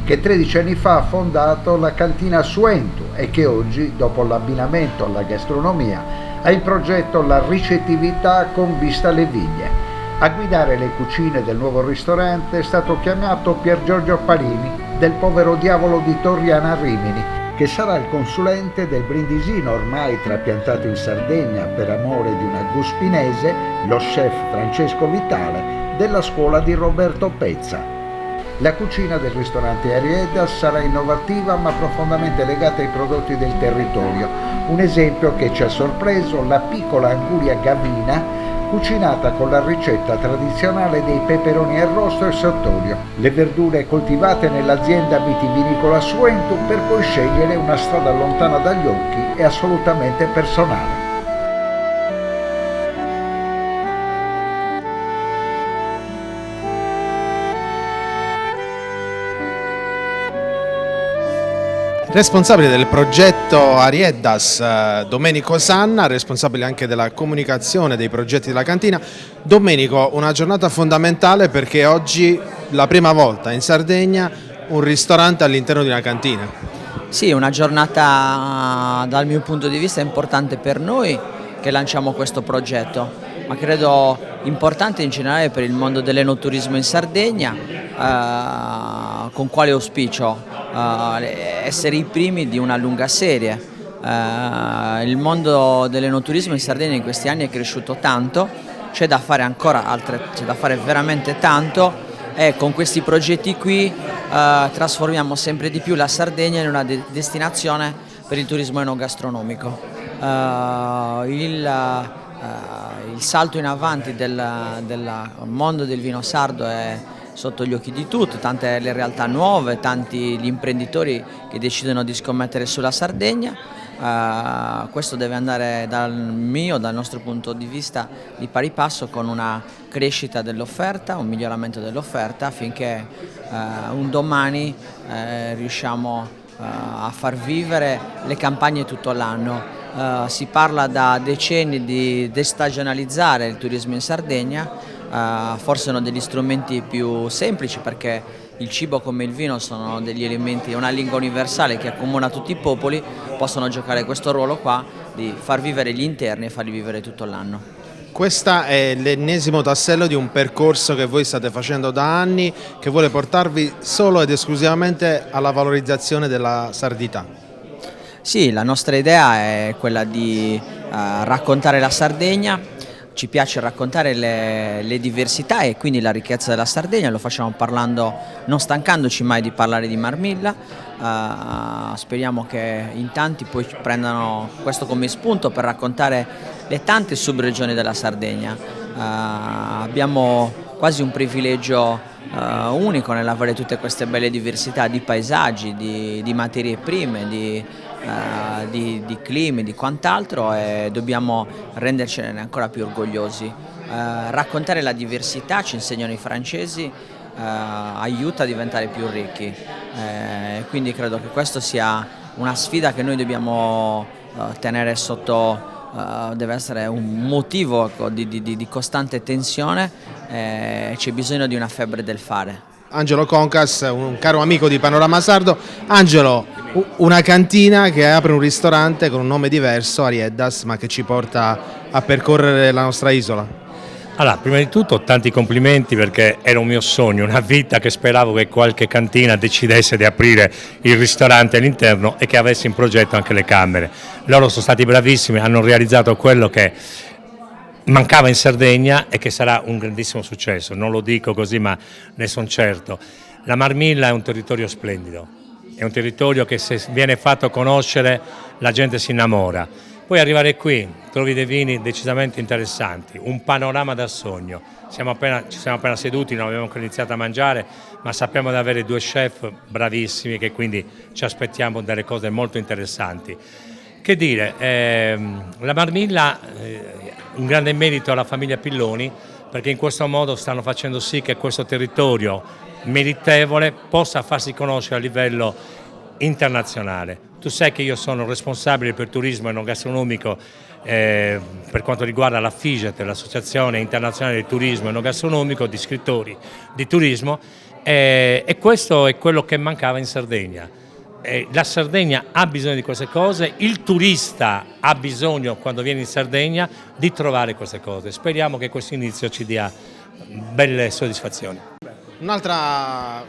che 13 anni fa ha fondato la cantina Suentu e che oggi, dopo l'abbinamento alla gastronomia, ha in progetto la ricettività con vista alle vigne. A guidare le cucine del nuovo ristorante è stato chiamato Pier Giorgio Parini, del povero diavolo di Torriana Rimini, che sarà il consulente del brindisino ormai trapiantato in Sardegna per amore di una guspinese, lo chef Francesco Vitale, della scuola di Roberto Pezza. La cucina del ristorante Arieddas sarà innovativa ma profondamente legata ai prodotti del territorio. Un esempio che ci ha sorpreso: la piccola anguria gavina cucinata con la ricetta tradizionale dei peperoni arrosto e sott'olio. Le verdure coltivate nell'azienda vitivinicola Suentu per poi scegliere una strada lontana dagli occhi e assolutamente personale. Responsabile del progetto Arieddas, Domenico Sanna, responsabile anche della comunicazione dei progetti della cantina. Domenico, una giornata fondamentale perché oggi la prima volta in Sardegna un ristorante all'interno di una cantina. Sì, una giornata dal mio punto di vista importante per noi che lanciamo questo progetto, ma credo importante in generale per il mondo dell'enoturismo in Sardegna, con quale auspicio? Essere i primi di una lunga serie. Il mondo dell'enoturismo in Sardegna in questi anni è cresciuto tanto, c'è da fare ancora c'è da fare veramente tanto, e con questi progetti qui trasformiamo sempre di più la Sardegna in una destinazione per il turismo enogastronomico. Il salto in avanti del mondo del vino sardo è sotto gli occhi di tutti, tante le realtà nuove, tanti gli imprenditori che decidono di scommettere sulla Sardegna. Questo deve andare dal nostro punto di vista di pari passo con una crescita dell'offerta, un miglioramento dell'offerta, affinché un domani riusciamo a far vivere le campagne tutto l'anno. Si parla da decenni di destagionalizzare il turismo in Sardegna. Forse uno degli strumenti più semplici, perché il cibo come il vino sono degli elementi, una lingua universale che accomuna tutti i popoli, possono giocare questo ruolo qua di far vivere gli interni e farli vivere tutto l'anno. Questo è l'ennesimo tassello di un percorso che voi state facendo da anni, che vuole portarvi solo ed esclusivamente alla valorizzazione della sardità. Sì, la nostra idea è quella di raccontare la Sardegna. Ci piace raccontare le diversità e quindi la ricchezza della Sardegna, lo facciamo parlando, non stancandoci mai di parlare di Marmilla. Speriamo che in tanti poi prendano questo come spunto per raccontare le tante subregioni della Sardegna. Abbiamo quasi un privilegio unico nell'avere tutte queste belle diversità di paesaggi, di materie prime, di climi, di quant'altro, e dobbiamo rendercene ancora più orgogliosi. Raccontare la diversità, ci insegnano i francesi, aiuta a diventare più ricchi, quindi credo che questo sia una sfida che noi dobbiamo tenere sotto, deve essere un motivo di costante tensione, c'è bisogno di una febbre del fare. Angelo Concas, un caro amico di Panorama Sardo. Angelo, una cantina che apre un ristorante con un nome diverso, Arieddas, ma che ci porta a percorrere la nostra isola. Allora, prima di tutto tanti complimenti, perché era un mio sogno, una vita che speravo che qualche cantina decidesse di aprire il ristorante all'interno e che avesse in progetto anche le camere. Loro sono stati bravissimi, hanno realizzato quello che mancava in Sardegna e che sarà un grandissimo successo. Non lo dico così, ma ne sono certo. La Marmilla è un territorio splendido, è un territorio che se viene fatto conoscere la gente si innamora. Poi arrivare qui, trovi dei vini decisamente interessanti, un panorama da sogno. Ci siamo appena seduti, non abbiamo ancora iniziato a mangiare, ma sappiamo di avere due chef bravissimi che quindi ci aspettiamo delle cose molto interessanti. Che dire, la Marmilla, un grande merito alla famiglia Pilloni, perché in questo modo stanno facendo sì che questo territorio meritevole possa farsi conoscere a livello internazionale. Tu sai che io sono responsabile per turismo enogastronomico per quanto riguarda la FIGET, l'Associazione Internazionale di Turismo Enogastronomico, di scrittori di turismo, e questo è quello che mancava in Sardegna. La Sardegna ha bisogno di queste cose, il turista ha bisogno, quando viene in Sardegna, di trovare queste cose. Speriamo che questo inizio ci dia belle soddisfazioni. Un'altra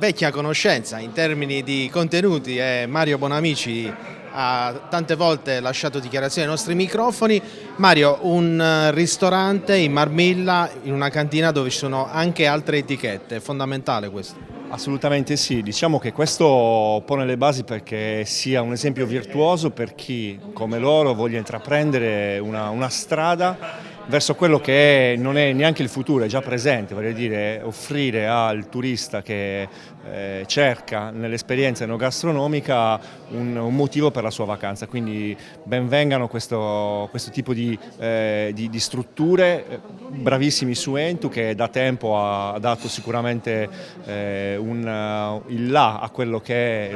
vecchia conoscenza in termini di contenuti e Mario Bonamici ha tante volte lasciato dichiarazioni ai nostri microfoni. Mario, un ristorante in Marmilla, in una cantina dove ci sono anche altre etichette, è fondamentale questo? Assolutamente sì, diciamo che questo pone le basi perché sia un esempio virtuoso per chi come loro voglia intraprendere una strada verso quello che non è neanche il futuro, è già presente, voglio dire, offrire al turista che cerca nell'esperienza enogastronomica un motivo per la sua vacanza, quindi benvengano questo tipo di strutture, bravissimi su Entu che da tempo ha dato sicuramente il là a quello che è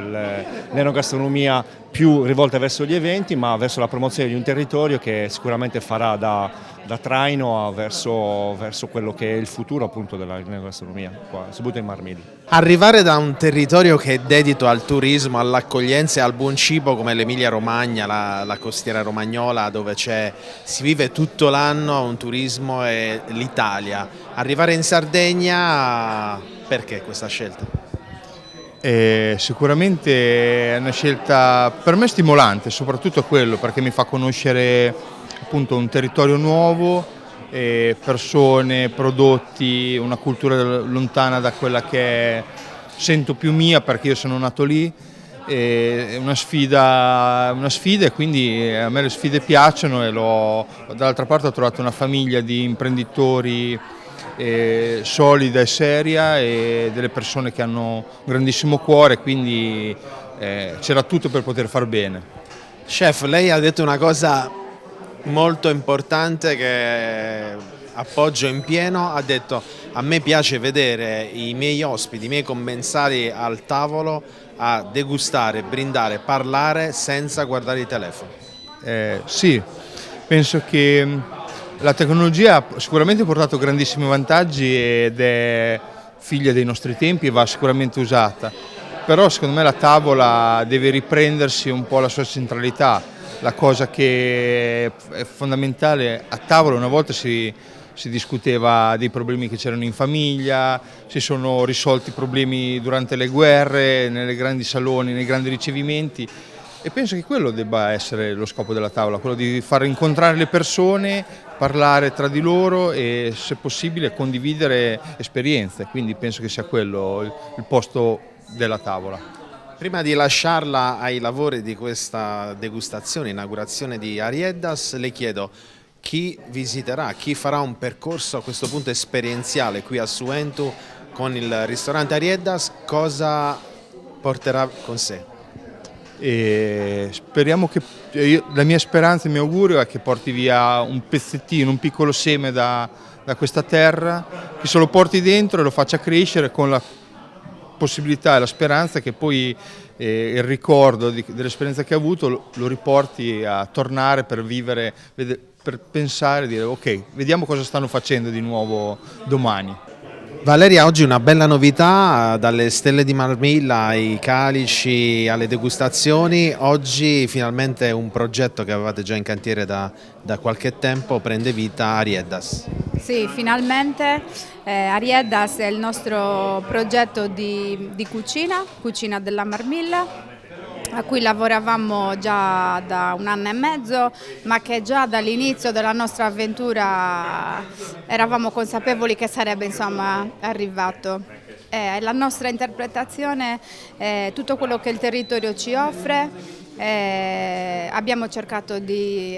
l'enogastronomia più rivolta verso gli eventi, ma verso la promozione di un territorio che sicuramente farà da traino verso quello che è il futuro appunto della gastronomia qua, soprattutto in Marmilla. Arrivare da un territorio che è dedito al turismo, all'accoglienza e al buon cibo come l'Emilia Romagna, la costiera romagnola dove si vive tutto l'anno un turismo e l'Italia, arrivare in Sardegna, perché questa scelta? Sicuramente è una scelta per me stimolante, soprattutto quello perché mi fa conoscere appunto un territorio nuovo, persone, prodotti, una cultura lontana da quella che sento più mia perché io sono nato lì, è una sfida e quindi a me le sfide piacciono e dall'altra parte ho trovato una famiglia di imprenditori solida e seria e delle persone che hanno un grandissimo cuore, quindi c'era tutto per poter far bene. Chef, lei ha detto una cosa molto importante che appoggio in pieno, ha detto: a me piace vedere i miei ospiti, i miei commensali al tavolo a degustare, brindare, parlare senza guardare i telefoni. Sì, penso che la tecnologia ha sicuramente portato grandissimi vantaggi ed è figlia dei nostri tempi e va sicuramente usata, però secondo me la tavola deve riprendersi un po' la sua centralità. La cosa che è fondamentale a tavola, una volta si discuteva dei problemi che c'erano in famiglia, si sono risolti problemi durante le guerre, nei grandi saloni, nei grandi ricevimenti, e penso che quello debba essere lo scopo della tavola, quello di far incontrare le persone, parlare tra di loro e se possibile condividere esperienze, quindi penso che sia quello il posto della tavola. Prima di lasciarla ai lavori di questa degustazione, inaugurazione di Arieddas, le chiedo: chi visiterà, chi farà un percorso a questo punto esperienziale qui a Suentu con il ristorante Arieddas, cosa porterà con sé? E speriamo che, la mia speranza e il mio augurio è che porti via un pezzettino, un piccolo seme da questa terra, che se lo porti dentro e lo faccia crescere con la possibilità e la speranza che poi il ricordo dell'esperienza che ha avuto lo riporti a tornare per vivere, per pensare, dire ok, vediamo cosa stanno facendo di nuovo domani. Valeria, oggi una bella novità, dalle stelle di Marmilla ai calici alle degustazioni, oggi finalmente un progetto che avevate già in cantiere da qualche tempo prende vita, Arieddas. Sì, finalmente Arieddas è il nostro progetto di cucina della Marmilla, a cui lavoravamo già da 1 anno e mezzo, ma che già dall'inizio della nostra avventura eravamo consapevoli che sarebbe arrivato. La nostra interpretazione è tutto quello che il territorio ci offre. Abbiamo cercato di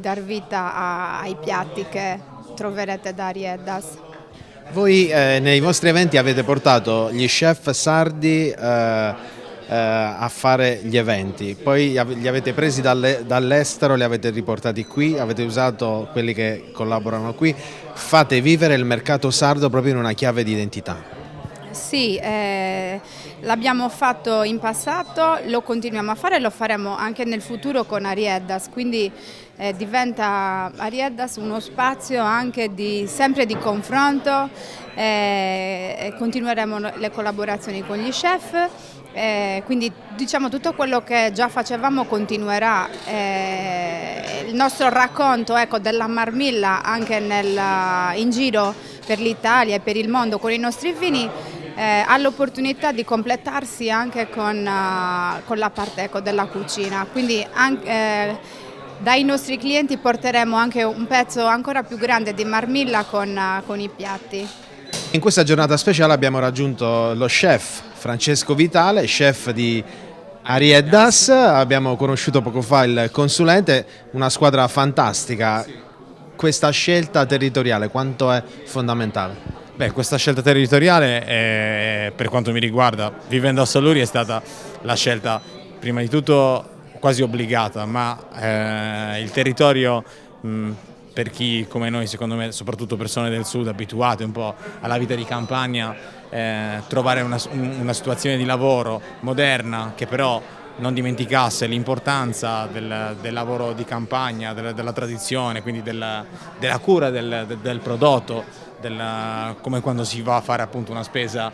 dar vita ai piatti che troverete da Arieddas. Voi nei vostri eventi avete portato gli chef sardi a fare gli eventi, poi li avete presi dall'estero, li avete riportati qui, avete usato quelli che collaborano qui, fate vivere il mercato sardo proprio in una chiave di identità. Sì, l'abbiamo fatto in passato, lo continuiamo a fare e lo faremo anche nel futuro con Arieddas, quindi diventa Arieddas uno spazio anche sempre di confronto, continueremo le collaborazioni con gli chef. Quindi diciamo tutto quello che già facevamo continuerà, il nostro racconto della Marmilla anche in giro per l'Italia e per il mondo con i nostri vini ha l'opportunità di completarsi anche con la parte della cucina, quindi anche, dai nostri clienti porteremo anche un pezzo ancora più grande di marmilla con i piatti. In questa giornata speciale abbiamo raggiunto lo chef Francesco Vitale, chef di Arieddas, abbiamo conosciuto poco fa il consulente, una squadra fantastica. Questa scelta territoriale quanto è fondamentale? Beh, questa scelta territoriale per quanto mi riguarda, vivendo a Saluri, è stata la scelta prima di tutto quasi obbligata, ma il territorio per chi come noi, secondo me, soprattutto persone del sud abituate un po' alla vita di campagna, trovare una situazione di lavoro moderna che però non dimenticasse l'importanza del lavoro di campagna, della tradizione, quindi della cura del prodotto, come quando si va a fare appunto una spesa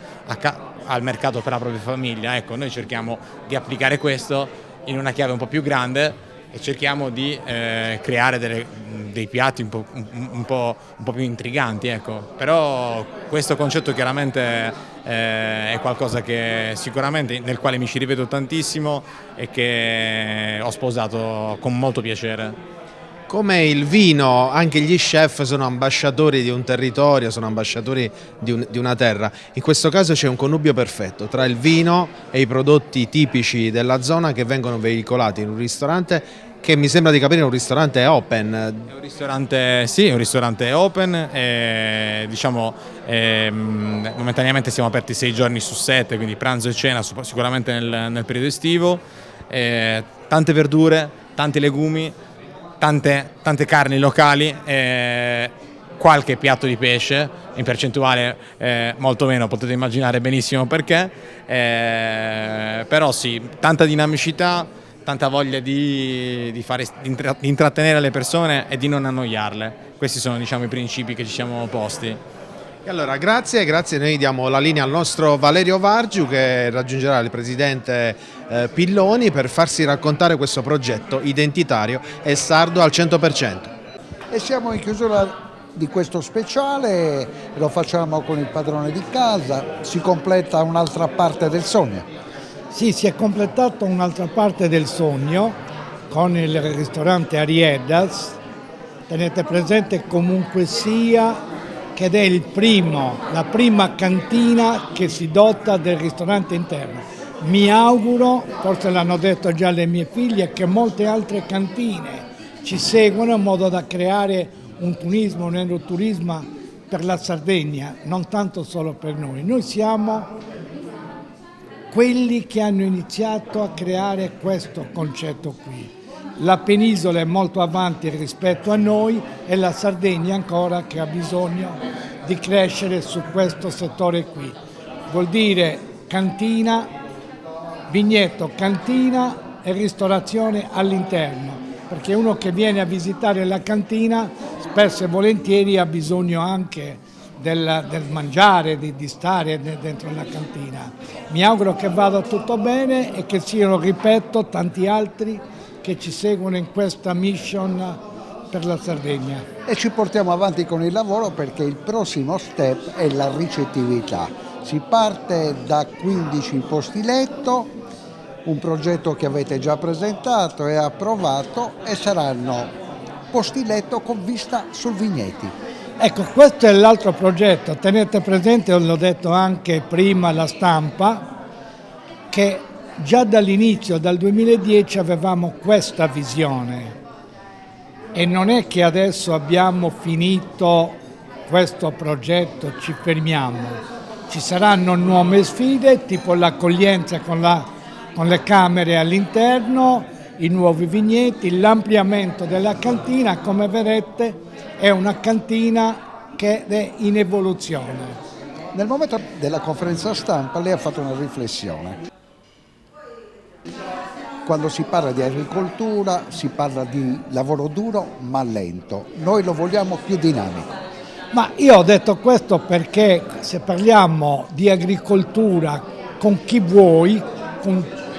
al mercato per la propria famiglia. Ecco, noi cerchiamo di applicare questo in una chiave un po' più grande e cerchiamo di creare dei piatti un po' più intriganti, ecco. Però questo concetto chiaramente è qualcosa che sicuramente nel quale mi ci rivedo tantissimo e che ho sposato con molto piacere. Come il vino, anche gli chef sono ambasciatori di un territorio, sono ambasciatori di una terra. In questo caso c'è un connubio perfetto tra il vino e i prodotti tipici della zona che vengono veicolati in un ristorante che mi sembra di capire è un ristorante open. È un ristorante, sì, è un ristorante open, diciamo momentaneamente siamo aperti 6 giorni su 7, quindi pranzo e cena sicuramente nel periodo estivo, tante verdure, tanti legumi, tante carni locali, qualche piatto di pesce, in percentuale molto meno, potete immaginare benissimo perché, però sì, tanta dinamicità, tanta voglia di intrattenere le persone e di non annoiarle. Questi sono, diciamo, i principi che ci siamo posti. E allora grazie, noi diamo la linea al nostro Valerio Vargiu che raggiungerà il presidente Pilloni per farsi raccontare questo progetto identitario e sardo al 100%. E siamo in chiusura di questo speciale, lo facciamo con il padrone di casa, si completa un'altra parte del sogno. Sì, si è completato un'altra parte del sogno con il ristorante Arieddas. Tenete presente comunque sia che è la prima cantina che si dota del ristorante interno. Mi auguro, forse l'hanno detto già le mie figlie, che molte altre cantine ci seguono in modo da creare un turismo, un enoturismo per la Sardegna, non tanto solo per noi. Noi siamo quelli che hanno iniziato a creare questo concetto qui. La penisola è molto avanti rispetto a noi e la Sardegna ancora che ha bisogno di crescere su questo settore qui. Vuol dire cantina, vigneto, cantina e ristorazione all'interno, perché uno che viene a visitare la cantina spesso e volentieri ha bisogno anche del mangiare, di stare dentro la cantina. Mi auguro che vada tutto bene e che siano, ripeto, tanti altri che ci seguono in questa mission per la Sardegna. E ci portiamo avanti con il lavoro perché il prossimo step è la ricettività. Si parte da 15 posti letto, un progetto che avete già presentato e approvato, e saranno posti letto con vista sul Vigneti. Ecco, questo è l'altro progetto. Tenete presente, l'ho detto anche prima alla stampa, che già dall'inizio, dal 2010, avevamo questa visione e non è che adesso abbiamo finito questo progetto, ci fermiamo. Ci saranno nuove sfide, tipo l'accoglienza con le camere all'interno, i nuovi vigneti, l'ampliamento della cantina. Come vedete è una cantina che è in evoluzione. Nel momento della conferenza stampa lei ha fatto una riflessione. Quando si parla di agricoltura si parla di lavoro duro ma lento. Noi lo vogliamo più dinamico. Ma io ho detto questo perché se parliamo di agricoltura con chi vuoi,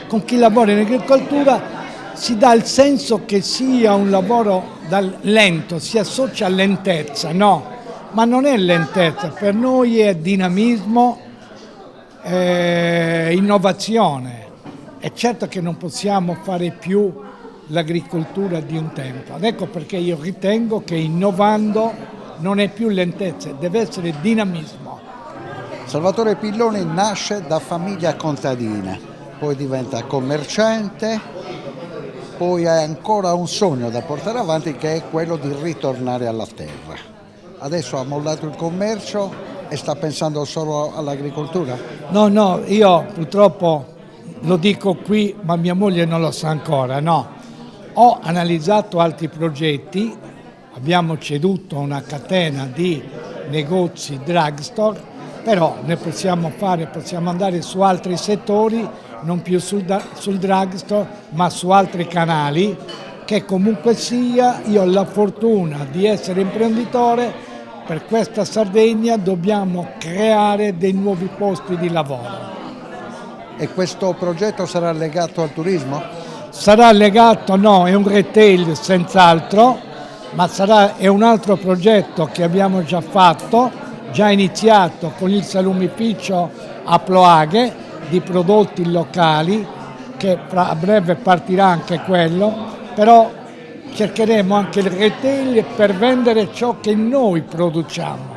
con chi lavora in agricoltura, si dà il senso che sia un lavoro lento, si associa a lentezza, no, ma non è lentezza, per noi è dinamismo, innovazione. È certo che non possiamo fare più l'agricoltura di un tempo. Ecco perché io ritengo che innovando non è più lentezza, deve essere dinamismo. Salvatore Pilloni nasce da famiglia contadina, poi diventa commerciante, poi ha ancora un sogno da portare avanti che è quello di ritornare alla terra. Adesso ha mollato il commercio e sta pensando solo all'agricoltura? No, io purtroppo lo dico qui, ma mia moglie non lo sa ancora, no. Ho analizzato altri progetti, abbiamo ceduto una catena di negozi drugstore, però ne possiamo andare su altri settori, non più sul drugstore, ma su altri canali, che comunque sia, io ho la fortuna di essere imprenditore, per questa Sardegna dobbiamo creare dei nuovi posti di lavoro. E questo progetto sarà legato al turismo? Sarà legato, no, è un retail senz'altro, ma è un altro progetto che abbiamo già fatto, già iniziato con il salumificio a Ploaghe di prodotti locali, che a breve partirà anche quello, però cercheremo anche il retail per vendere ciò che noi produciamo.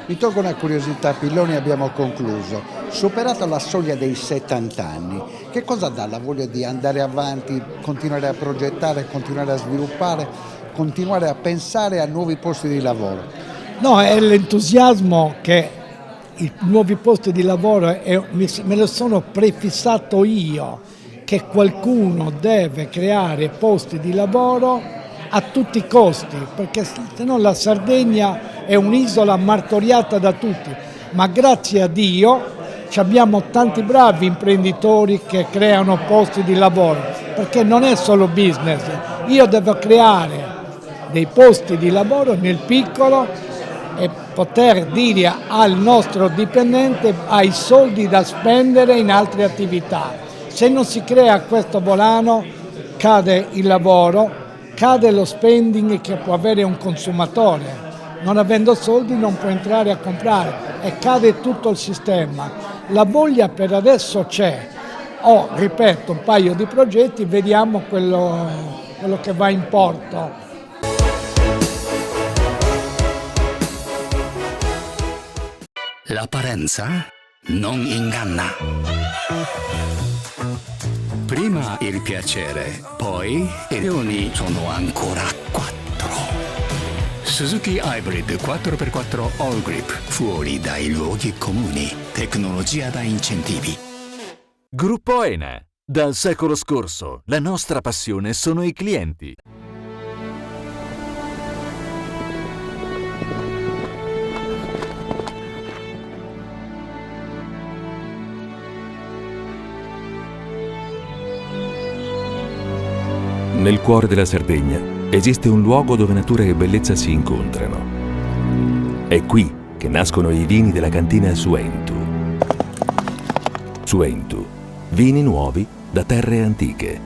Mi tolgo una curiosità, Pilloni, abbiamo concluso. Superata la soglia dei 70 anni, che cosa dà la voglia di andare avanti, continuare a progettare, continuare a sviluppare, continuare a pensare a nuovi posti di lavoro? No, è l'entusiasmo che i nuovi posti di lavoro, me lo sono prefissato io, che qualcuno deve creare posti di lavoro a tutti i costi, perché se no la Sardegna è un'isola martoriata da tutti, ma grazie a Dio abbiamo tanti bravi imprenditori che creano posti di lavoro, perché non è solo business, io devo creare dei posti di lavoro nel piccolo e poter dire al nostro dipendente hai soldi da spendere in altre attività. Se non si crea questo volano cade il lavoro, cade lo spending che può avere un consumatore. Non avendo soldi non può entrare a comprare e cade tutto il sistema. La voglia per adesso c'è. Ho, ripeto, un paio di progetti, vediamo quello che va in porto. L'apparenza non inganna. Prima il piacere, poi i leoni sono ancora 4. Suzuki Hybrid 4x4 All Grip, fuori dai luoghi comuni, tecnologia da incentivi. Gruppo ENE. Dal secolo scorso, la nostra passione sono i clienti. Nel cuore della Sardegna esiste un luogo dove natura e bellezza si incontrano. È qui che nascono i vini della cantina Suentu. Suentu, vini nuovi da terre antiche.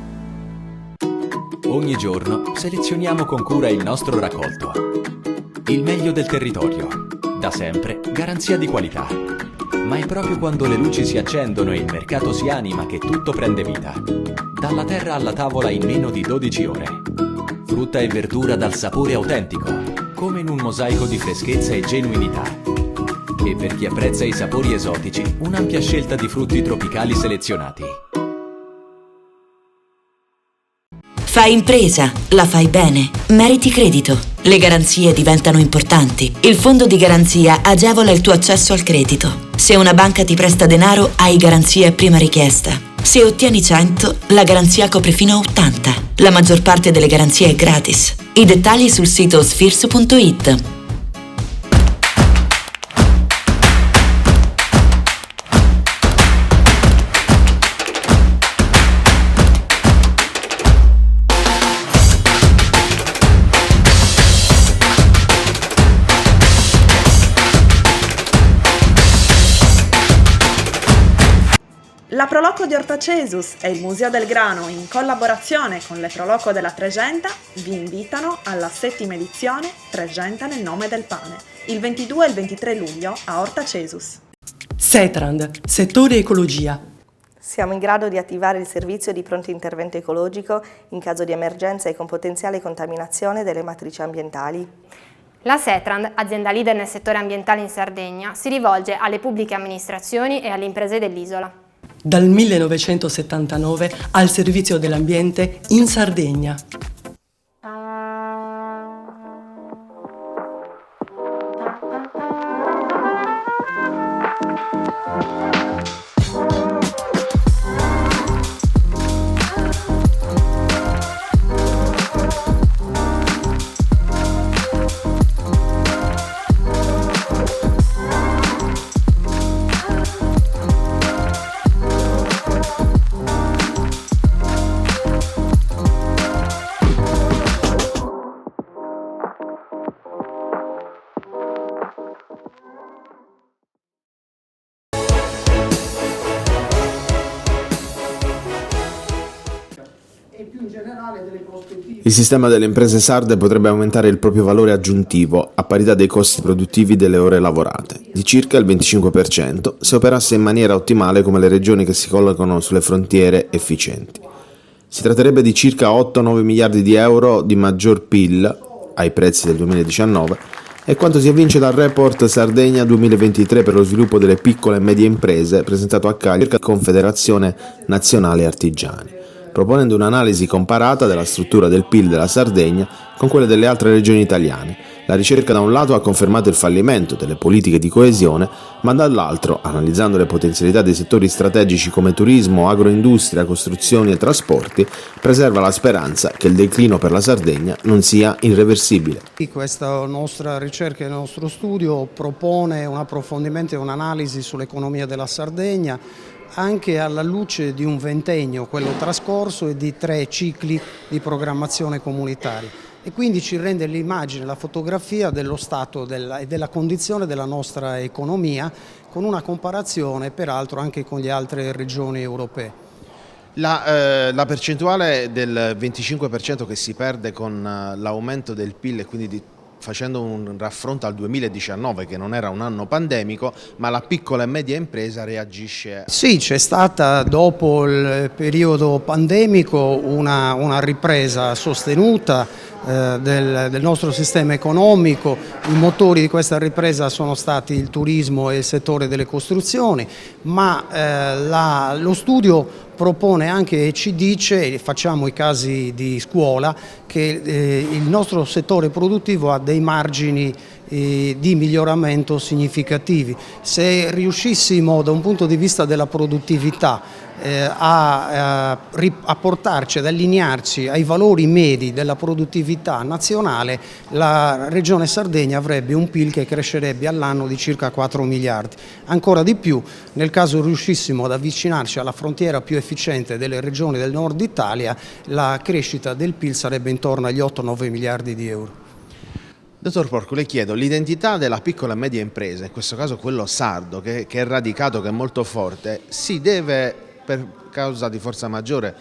Ogni giorno selezioniamo con cura il nostro raccolto. Il meglio del territorio. Da sempre, garanzia di qualità. Ma è proprio quando le luci si accendono e il mercato si anima che tutto prende vita. Dalla terra alla tavola in meno di 12 ore. Frutta e verdura dal sapore autentico, come in un mosaico di freschezza e genuinità. E per chi apprezza i sapori esotici, un'ampia scelta di frutti tropicali selezionati. Fai impresa, la fai bene, meriti credito. Le garanzie diventano importanti. Il fondo di garanzia agevola il tuo accesso al credito. Se una banca ti presta denaro, hai garanzia a prima richiesta. Se ottieni 100, la garanzia copre fino a 80. La maggior parte delle garanzie è gratis. I dettagli sul sito sfirso.it. La Proloco di Ortacesus e il Museo del Grano, in collaborazione con le Proloco della Tregenta, vi invitano alla 7ª edizione Tregenta nel nome del pane, il 22 e il 23 luglio a Ortacesus. Setrand, settore ecologia. Siamo in grado di attivare il servizio di pronto intervento ecologico in caso di emergenza e con potenziale contaminazione delle matrici ambientali. La Setrand, azienda leader nel settore ambientale in Sardegna, si rivolge alle pubbliche amministrazioni e alle imprese dell'isola. Dal 1979 al servizio dell'ambiente in Sardegna. Il sistema delle imprese sarde potrebbe aumentare il proprio valore aggiuntivo a parità dei costi produttivi delle ore lavorate, di circa il 25%, se operasse in maniera ottimale come le regioni che si collocano sulle frontiere efficienti. Si tratterebbe di circa 8-9 miliardi di euro di maggior PIL, ai prezzi del 2019, e quanto si evince dal report Sardegna 2023 per lo sviluppo delle piccole e medie imprese presentato a Cagliari dalla Confederazione Nazionale Artigiani, proponendo un'analisi comparata della struttura del PIL della Sardegna con quelle delle altre regioni italiane. La ricerca da un lato ha confermato il fallimento delle politiche di coesione, ma dall'altro, analizzando le potenzialità dei settori strategici come turismo, agroindustria, costruzioni e trasporti, preserva la speranza che il declino per la Sardegna non sia irreversibile. Questa nostra ricerca e il nostro studio propone un approfondimento e un'analisi sull'economia della Sardegna, anche alla luce di un ventennio, quello trascorso, e di 3 cicli di programmazione comunitaria, e quindi ci rende l'immagine, la fotografia dello stato e della condizione della nostra economia, con una comparazione peraltro anche con le altre regioni europee. La percentuale del 25% che si perde con l'aumento del PIL e quindi facendo un raffronto al 2019, che non era un anno pandemico, ma la piccola e media impresa reagisce. Sì, c'è stata dopo il periodo pandemico una ripresa sostenuta del nostro sistema economico. I motori di questa ripresa sono stati il turismo e il settore delle costruzioni, ma lo studio propone anche e ci dice, facciamo i casi di scuola, che il nostro settore produttivo ha dei margini di miglioramento significativi. Se riuscissimo da un punto di vista della produttività a portarci, ad allinearci ai valori medi della produttività nazionale, la Regione Sardegna avrebbe un PIL che crescerebbe all'anno di circa 4 miliardi. Ancora di più, nel caso riuscissimo ad avvicinarci alla frontiera più efficiente delle regioni del nord Italia, la crescita del PIL sarebbe intorno agli 8-9 miliardi di euro. Dottor Porco, le chiedo, l'identità della piccola e media impresa, in questo caso quello sardo, che è radicato, che è molto forte, si deve, per causa di forza maggiore,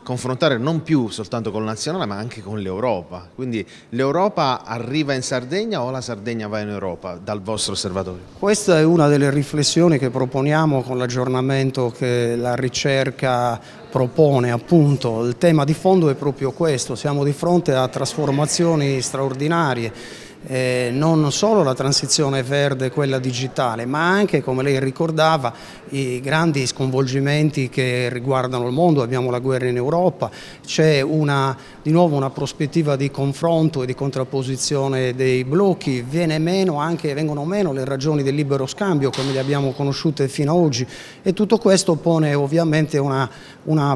confrontare non più soltanto con il nazionale ma anche con l'Europa. Quindi l'Europa arriva in Sardegna o la Sardegna va in Europa dal vostro osservatorio? Questa è una delle riflessioni che proponiamo con l'aggiornamento che la ricerca propone, appunto. Il tema di fondo è proprio questo: siamo di fronte a trasformazioni straordinarie. Non solo la transizione verde, quella digitale, ma anche, come lei ricordava, i grandi sconvolgimenti che riguardano il mondo. Abbiamo la guerra in Europa, c'è di nuovo una prospettiva di confronto e di contrapposizione dei blocchi, vengono meno le ragioni del libero scambio come le abbiamo conosciute fino ad oggi, e tutto questo pone ovviamente una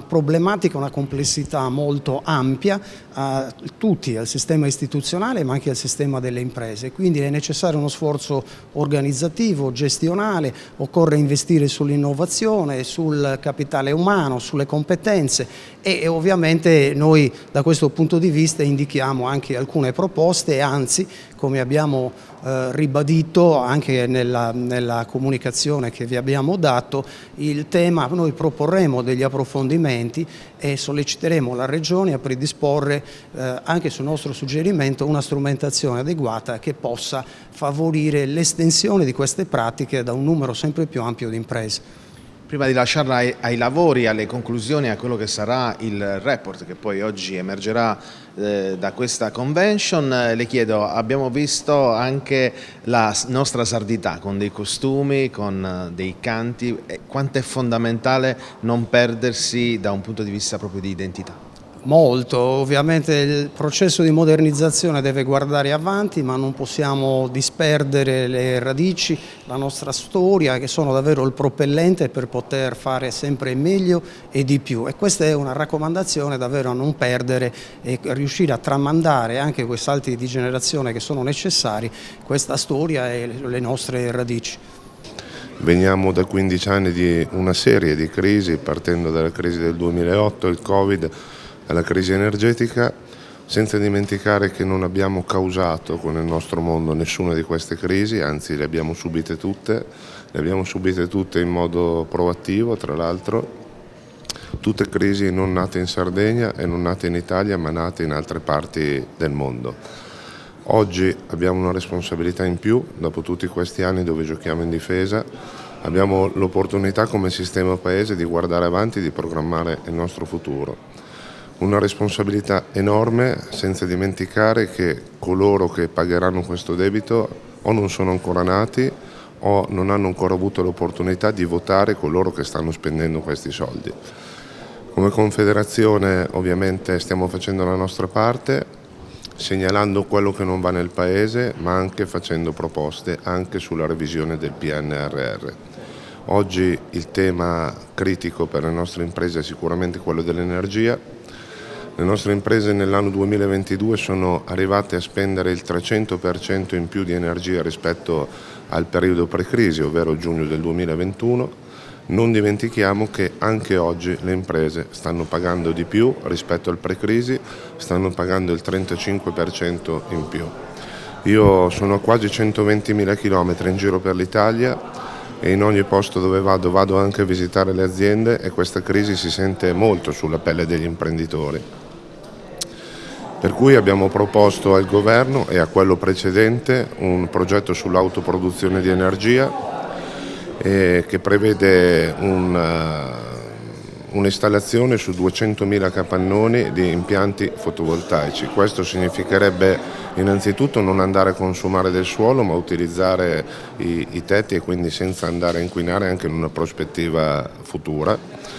problematica, una complessità molto ampia a tutti, al sistema istituzionale ma anche al sistema delle imprese. Quindi è necessario uno sforzo organizzativo, gestionale, occorre investire sull'innovazione, sul capitale umano, sulle competenze, e ovviamente noi da questo punto di vista indichiamo anche alcune proposte, e anzi come abbiamo ribadito anche nella comunicazione che vi abbiamo dato, il tema, noi proporremo degli approfondimenti e solleciteremo la Regione a predisporre anche sul nostro suggerimento una strumentazione adeguata che possa favorire l'estensione di queste pratiche da un numero sempre più ampio di imprese. Prima di lasciarla ai lavori, alle conclusioni, a quello che sarà il report che poi oggi emergerà da questa convention, le chiedo, abbiamo visto anche la nostra sardità con dei costumi, con dei canti, quanto è fondamentale non perdersi da un punto di vista proprio di identità? Molto, ovviamente il processo di modernizzazione deve guardare avanti, ma non possiamo disperdere le radici, la nostra storia, che sono davvero il propellente per poter fare sempre meglio e di più. E questa è una raccomandazione davvero a non perdere e riuscire a tramandare anche quei salti di generazione che sono necessari, questa storia e le nostre radici. Veniamo da 15 anni di una serie di crisi, partendo dalla crisi del 2008, il Covid, alla crisi energetica, senza dimenticare che non abbiamo causato con il nostro mondo nessuna di queste crisi, anzi le abbiamo subite tutte in modo proattivo, tra l'altro, tutte crisi non nate in Sardegna e non nate in Italia, ma nate in altre parti del mondo. Oggi abbiamo una responsabilità in più, dopo tutti questi anni dove giochiamo in difesa, abbiamo l'opportunità come sistema paese di guardare avanti e di programmare il nostro futuro. Una responsabilità enorme, senza dimenticare che coloro che pagheranno questo debito o non sono ancora nati o non hanno ancora avuto l'opportunità di votare coloro che stanno spendendo questi soldi. Come Confederazione ovviamente stiamo facendo la nostra parte, segnalando quello che non va nel Paese, ma anche facendo proposte anche sulla revisione del PNRR. Oggi il tema critico per le nostre imprese è sicuramente quello dell'energia. Le nostre imprese nell'anno 2022 sono arrivate a spendere il 300% in più di energia rispetto al periodo pre-crisi, ovvero giugno del 2021. Non dimentichiamo che anche oggi le imprese stanno pagando di più rispetto al pre-crisi, stanno pagando il 35% in più. Io sono a quasi 120.000 km in giro per l'Italia e in ogni posto dove vado anche a visitare le aziende e questa crisi si sente molto sulla pelle degli imprenditori. Per cui abbiamo proposto al governo e a quello precedente un progetto sull'autoproduzione di energia che prevede un'installazione su 200.000 capannoni di impianti fotovoltaici. Questo significherebbe innanzitutto non andare a consumare del suolo ma utilizzare i tetti e quindi senza andare a inquinare anche in una prospettiva futura.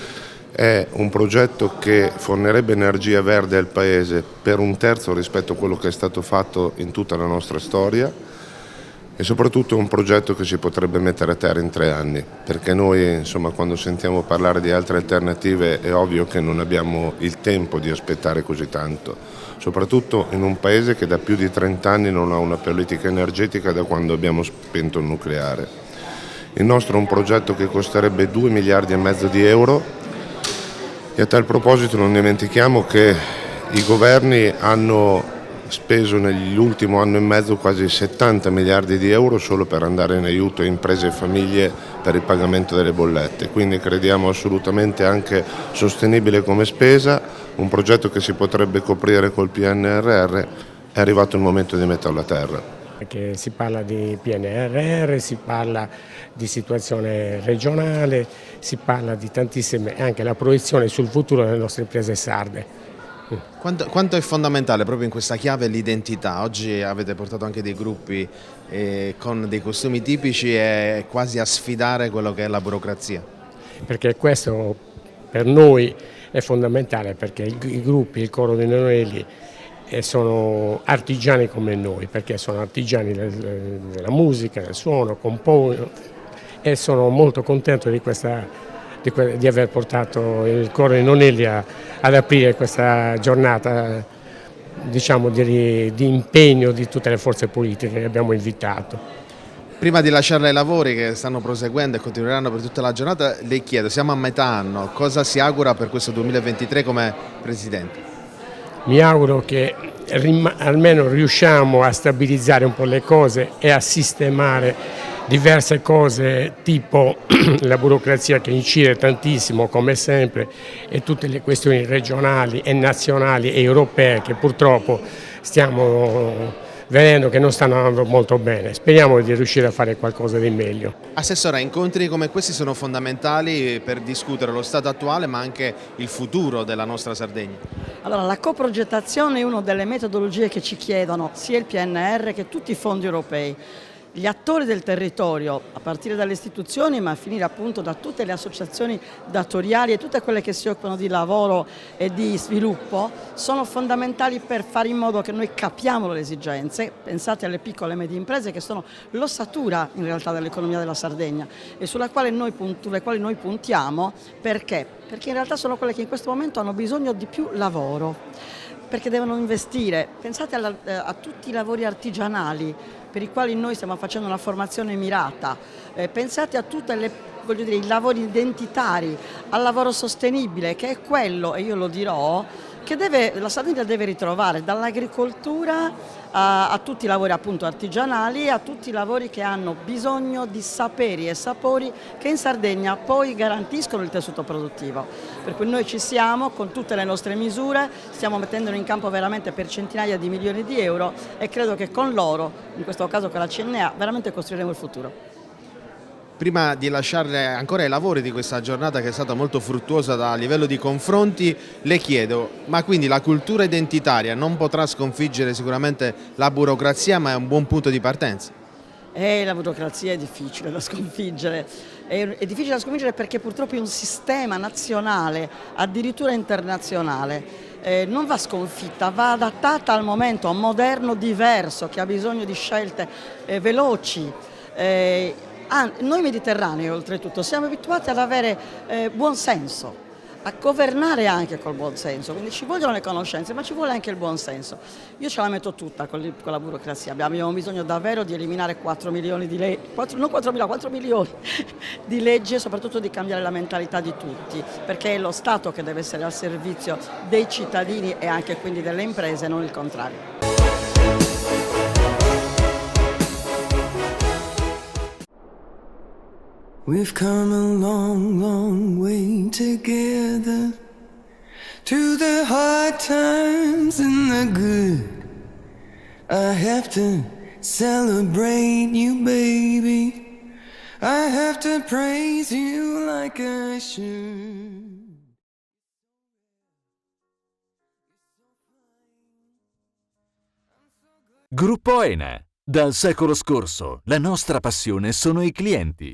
È un progetto che fornirebbe energia verde al Paese per 1/3 rispetto a quello che è stato fatto in tutta la nostra storia e soprattutto è un progetto che si potrebbe mettere a terra in 3 anni, perché noi insomma quando sentiamo parlare di altre alternative è ovvio che non abbiamo il tempo di aspettare così tanto, soprattutto in un Paese che da più di 30 anni non ha una politica energetica da quando abbiamo spento il nucleare. Il nostro è un progetto che costerebbe 2,5 miliardi di euro. E a tal proposito non dimentichiamo che i governi hanno speso nell'ultimo anno e mezzo quasi 70 miliardi di euro solo per andare in aiuto a imprese e famiglie per il pagamento delle bollette, quindi crediamo assolutamente anche sostenibile come spesa, un progetto che si potrebbe coprire col PNRR, è arrivato il momento di metterlo a terra. Che si parla di PNRR, si parla di situazione regionale, si parla di tantissime, anche la proiezione sul futuro delle nostre imprese sarde. Quanto è fondamentale proprio in questa chiave l'identità? Oggi avete portato anche dei gruppi con dei costumi tipici e quasi a sfidare quello che è la burocrazia. Perché questo per noi è fondamentale, perché i gruppi, il coro dei Nonelli, sono artigiani come noi, perché sono artigiani della musica, del suono, compongono e sono molto contento di aver portato il coro dei Nonelli ad aprire questa giornata, diciamo, di impegno di tutte le forze politiche che abbiamo invitato. Prima di lasciarle ai lavori che stanno proseguendo e continueranno per tutta la giornata, le chiedo, siamo a metà anno, cosa si augura per questo 2023 come Presidente? Mi auguro che almeno riusciamo a stabilizzare un po' le cose e a sistemare diverse cose, tipo la burocrazia che incide tantissimo come sempre, e tutte le questioni regionali e nazionali e europee che purtroppo stiamo vedendo che non stanno andando molto bene. Speriamo di riuscire a fare qualcosa di meglio. Assessora, incontri come questi sono fondamentali per discutere lo stato attuale ma anche il futuro della nostra Sardegna. Allora, la coprogettazione è una delle metodologie che ci chiedono sia il PNR che tutti i fondi europei. Gli attori del territorio, a partire dalle istituzioni ma a finire appunto da tutte le associazioni datoriali e tutte quelle che si occupano di lavoro e di sviluppo, sono fondamentali per fare in modo che noi capiamo le esigenze. Pensate alle piccole e medie imprese che sono l'ossatura in realtà dell'economia della Sardegna e sulle quali noi puntiamo. Perché? Perché in realtà sono quelle che in questo momento hanno bisogno di più lavoro, perché devono investire. Pensate a tutti i lavori artigianali per i quali noi stiamo facendo una formazione mirata, pensate a tutti i lavori identitari, al lavoro sostenibile, che è quello, e io lo dirò, che la Sardegna deve ritrovare, dall'agricoltura a tutti i lavori appunto artigianali, a tutti i lavori che hanno bisogno di saperi e sapori che in Sardegna poi garantiscono il tessuto produttivo. Per cui noi ci siamo con tutte le nostre misure, stiamo mettendolo in campo veramente per centinaia di milioni di euro e credo che con loro, in questo caso con la CNA, veramente costruiremo il futuro. Prima di lasciarle ancora ai lavori di questa giornata che è stata molto fruttuosa a livello di confronti, le chiedo, ma quindi la cultura identitaria non potrà sconfiggere sicuramente la burocrazia, ma è un buon punto di partenza? La burocrazia è difficile da sconfiggere, è difficile da sconfiggere perché purtroppo è un sistema nazionale, addirittura internazionale. Non va sconfitta, va adattata al momento, a un moderno diverso che ha bisogno di scelte veloci. Noi mediterranei oltretutto siamo abituati ad avere buon senso, a governare anche col buon senso, quindi ci vogliono le conoscenze ma ci vuole anche il buon senso. Io ce la metto tutta con la burocrazia, abbiamo bisogno davvero di eliminare 4 milioni di leggi, 4 milioni di leggi e soprattutto di cambiare la mentalità di tutti, perché è lo Stato che deve essere al servizio dei cittadini e anche quindi delle imprese, non il contrario. We've come a long, long way together, through the hard times and the good. I have to celebrate you, baby. I have to praise you like I should. Gruppo Ene. Dal secolo scorso, la nostra passione sono i clienti.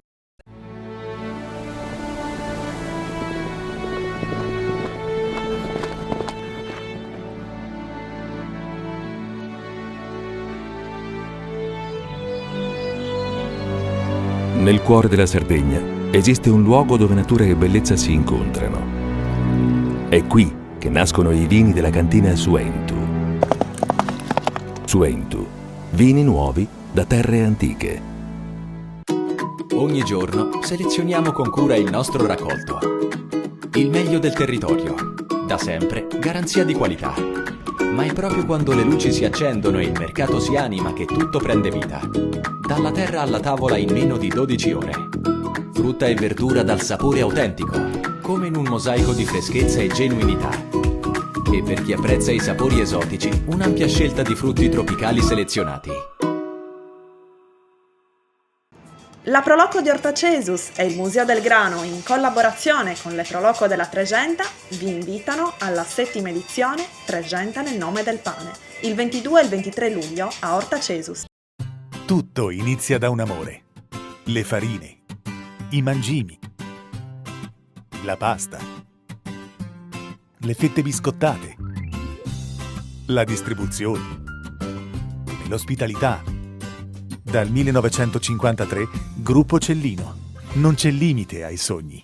Nel cuore della Sardegna esiste un luogo dove natura e bellezza si incontrano. È qui che nascono i vini della cantina Suentu. Suentu, vini nuovi da terre antiche. Ogni giorno selezioniamo con cura il nostro raccolto. Il meglio del territorio, da sempre garanzia di qualità. Ma è proprio quando le luci si accendono e il mercato si anima che tutto prende vita. Dalla terra alla tavola in meno di 12 ore. Frutta e verdura dal sapore autentico, come in un mosaico di freschezza e genuinità. E per chi apprezza i sapori esotici, un'ampia scelta di frutti tropicali selezionati. La Proloco di Ortacesus e il Museo del Grano, in collaborazione con le Proloco della Tregenta, vi invitano alla 7ª edizione Tregenta nel nome del pane, il 22 e il 23 luglio a Ortacesus. Tutto inizia da un amore. Le farine, i mangimi, la pasta, le fette biscottate, la distribuzione e l'ospitalità. Dal 1953, Gruppo Cellino. Non c'è limite ai sogni.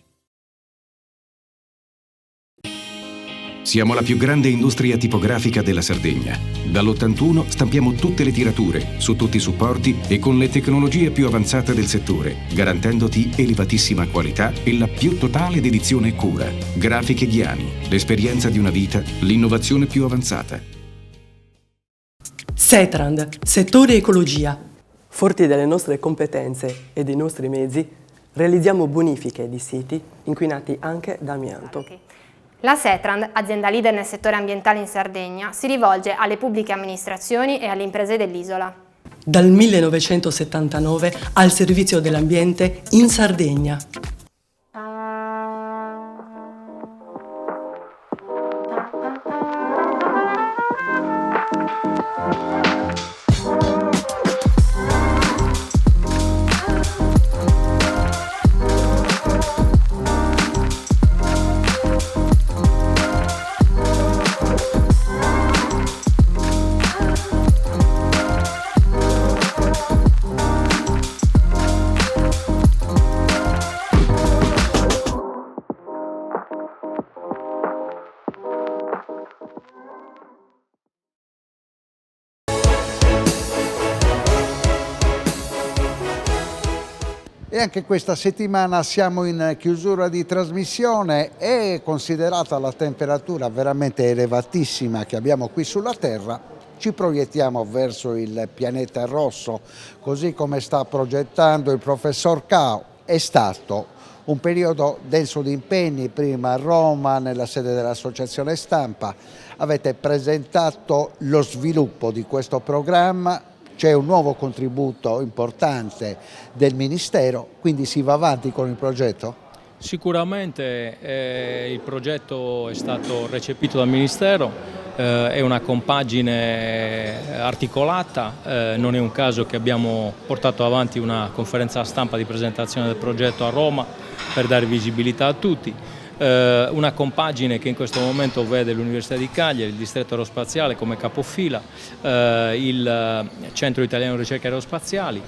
Siamo la più grande industria tipografica della Sardegna. Dall'81 stampiamo tutte le tirature, su tutti i supporti e con le tecnologie più avanzate del settore, garantendoti elevatissima qualità e la più totale dedizione e cura. Grafiche Ghiani, l'esperienza di una vita, l'innovazione più avanzata. Setrand, settore ecologia. Forti delle nostre competenze e dei nostri mezzi, realizziamo bonifiche di siti inquinati anche da amianto. La Setrand, azienda leader nel settore ambientale in Sardegna, si rivolge alle pubbliche amministrazioni e alle imprese dell'isola. Dal 1979 al servizio dell'ambiente in Sardegna. E anche questa settimana siamo in chiusura di trasmissione e considerata la temperatura veramente elevatissima che abbiamo qui sulla Terra, ci proiettiamo verso il pianeta rosso, così come sta progettando il professor Cao. È stato un periodo denso di impegni, prima a Roma, nella sede dell'Associazione Stampa. Avete presentato lo sviluppo di questo programma. C'è un nuovo contributo importante del Ministero, quindi si va avanti con il progetto? Sicuramente il progetto è stato recepito dal Ministero, è una compagine articolata, non è un caso che abbiamo portato avanti una conferenza stampa di presentazione del progetto a Roma per dare visibilità a tutti. Una compagine che in questo momento vede l'Università di Cagliari, il distretto aerospaziale come capofila, il Centro Italiano di Ricerche Aerospaziali,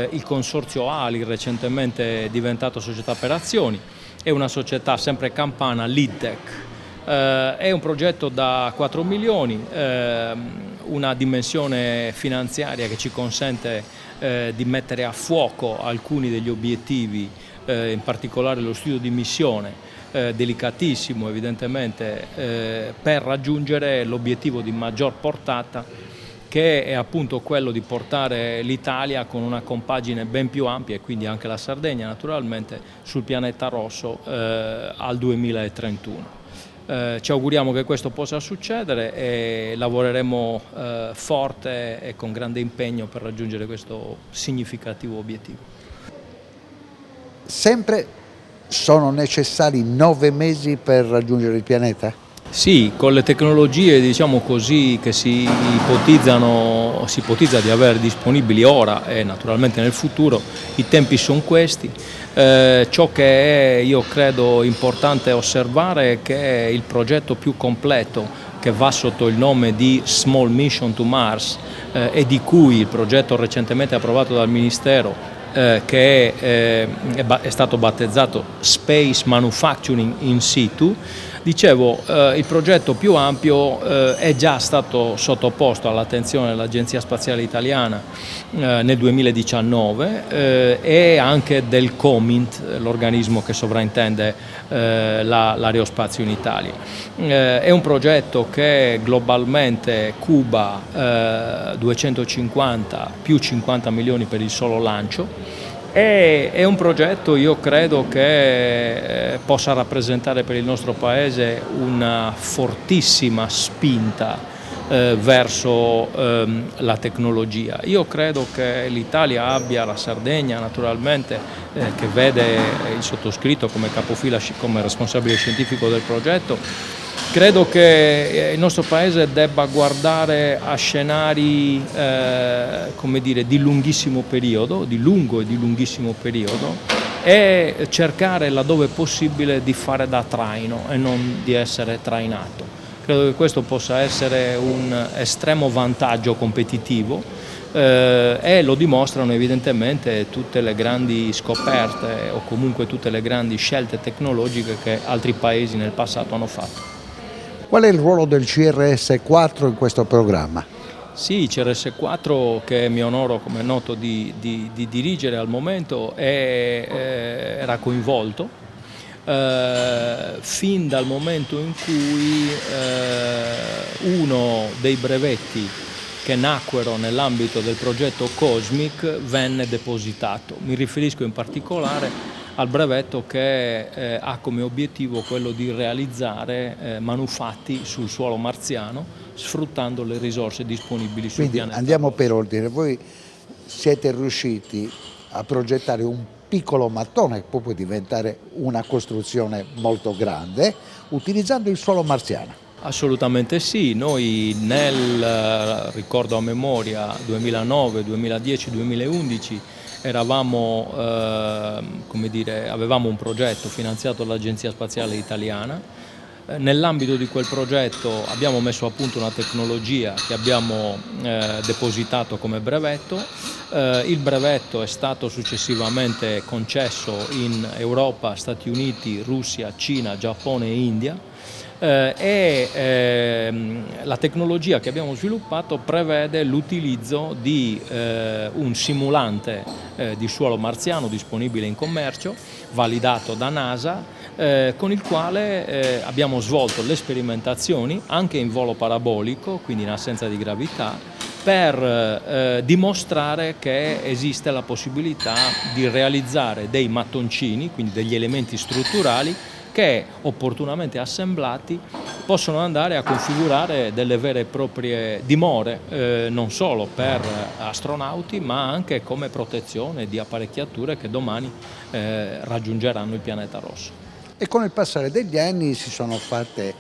il Consorzio ALI, recentemente diventato società per azioni, e una società sempre campana, LeadTech. È un progetto da 4 milioni, una dimensione finanziaria che ci consente di mettere a fuoco alcuni degli obiettivi, in particolare lo studio di missione, delicatissimo evidentemente, per raggiungere l'obiettivo di maggior portata, che è appunto quello di portare l'Italia con una compagine ben più ampia, e quindi anche la Sardegna naturalmente, sul pianeta rosso al 2031. Ci auguriamo che questo possa succedere e lavoreremo forte e con grande impegno per raggiungere questo significativo obiettivo. Sempre sono necessari 9 mesi per raggiungere il pianeta? Sì, con le tecnologie, diciamo così, che si ipotizza di avere disponibili ora e naturalmente nel futuro, i tempi sono questi. Ciò che è, io credo, importante osservare è che il progetto più completo, che va sotto il nome di Small Mission to Mars e di cui il progetto recentemente approvato dal Ministero, che è stato battezzato Space Manufacturing in Situ. Dicevo, il progetto più ampio è già stato sottoposto all'attenzione dell'Agenzia Spaziale Italiana nel 2019 e anche del COMINT, l'organismo che sovrintende l'aerospazio in Italia. È un progetto che globalmente cuba 250 più 50 milioni per il solo lancio. È un progetto, io credo, che possa rappresentare per il nostro Paese una fortissima spinta verso la tecnologia. Io credo che l'Italia abbia, la Sardegna naturalmente, che vede il sottoscritto come capofila, come responsabile scientifico del progetto. Credo che il nostro Paese debba guardare a scenari come dire, di lunghissimo periodo, di lungo e di lunghissimo periodo, e cercare laddove possibile di fare da traino e non di essere trainato. Credo che questo possa essere un estremo vantaggio competitivo e lo dimostrano evidentemente tutte le grandi scoperte o comunque tutte le grandi scelte tecnologiche che altri paesi nel passato hanno fatto. Qual è il ruolo del CRS4 in questo programma? Sì, CRS4 che mi onoro, come è noto, di dirigere al momento era coinvolto fin dal momento in cui uno dei brevetti che nacquero nell'ambito del progetto COSMIC venne depositato. Mi riferisco in particolare al brevetto che ha come obiettivo quello di realizzare manufatti sul suolo marziano sfruttando le risorse disponibili sul pianeta. Andiamo per ordine, voi siete riusciti a progettare un piccolo mattone che poi può diventare una costruzione molto grande utilizzando il suolo marziano. Assolutamente sì, noi ricordo a memoria 2009, 2010, 2011 avevamo un progetto finanziato dall'Agenzia Spaziale Italiana. Nell'ambito di quel progetto abbiamo messo a punto una tecnologia che abbiamo depositato come brevetto. Il brevetto è stato successivamente concesso in Europa, Stati Uniti, Russia, Cina, Giappone e India. La tecnologia che abbiamo sviluppato prevede l'utilizzo di un simulante di suolo marziano disponibile in commercio, validato da NASA, con il quale abbiamo svolto le sperimentazioni anche in volo parabolico, quindi in assenza di gravità, per dimostrare che esiste la possibilità di realizzare dei mattoncini, quindi degli elementi strutturali, che opportunamente assemblati possono andare a configurare delle vere e proprie dimore, non solo per astronauti ma anche come protezione di apparecchiature che domani raggiungeranno il pianeta rosso. E con il passare degli anni si sono fatte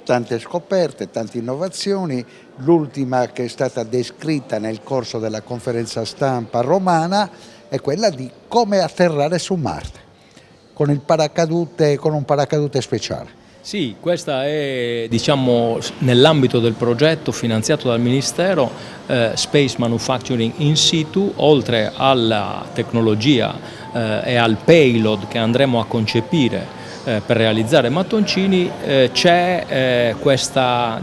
tante scoperte, tante innovazioni, l'ultima che è stata descritta nel corso della conferenza stampa romana è quella di come atterrare su Marte. Con un paracadute speciale. Sì, questa è nell'ambito del progetto finanziato dal Ministero Space Manufacturing in situ, oltre alla tecnologia e al payload che andremo a concepire per realizzare mattoncini, c'è questa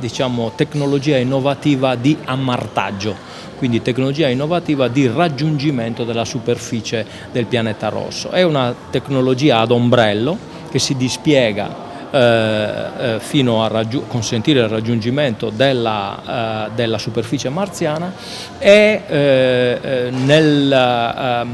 tecnologia innovativa di ammartaggio. Quindi tecnologia innovativa di raggiungimento della superficie del pianeta rosso. È una tecnologia ad ombrello che si dispiega fino a consentire il raggiungimento della superficie marziana e nel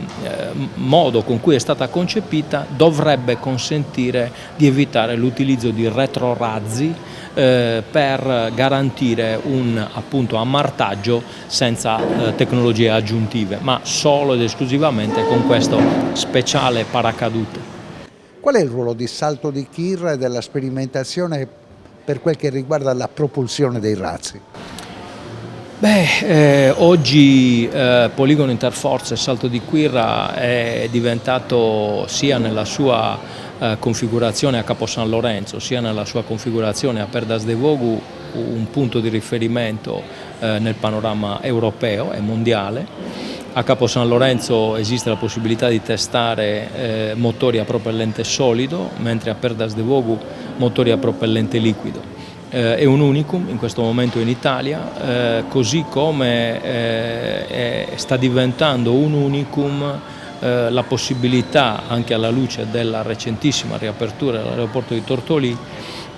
modo con cui è stata concepita dovrebbe consentire di evitare l'utilizzo di retrorazzi per garantire un ammartaggio senza tecnologie aggiuntive, ma solo ed esclusivamente con questo speciale paracadute. Qual è il ruolo di salto di Kir e della sperimentazione per quel che riguarda la propulsione dei razzi? Oggi Poligono Interforze Salto di Quirra è diventato, sia nella sua configurazione a Capo San Lorenzo sia nella sua configurazione a Perdas de Vogu, un punto di riferimento nel panorama europeo e mondiale. A Capo San Lorenzo esiste la possibilità di testare motori a propellente solido, mentre a Perdas de Vogu motori a propellente liquido. È un unicum in questo momento in Italia, così come sta diventando un unicum la possibilità, anche alla luce della recentissima riapertura dell'aeroporto di Tortolì,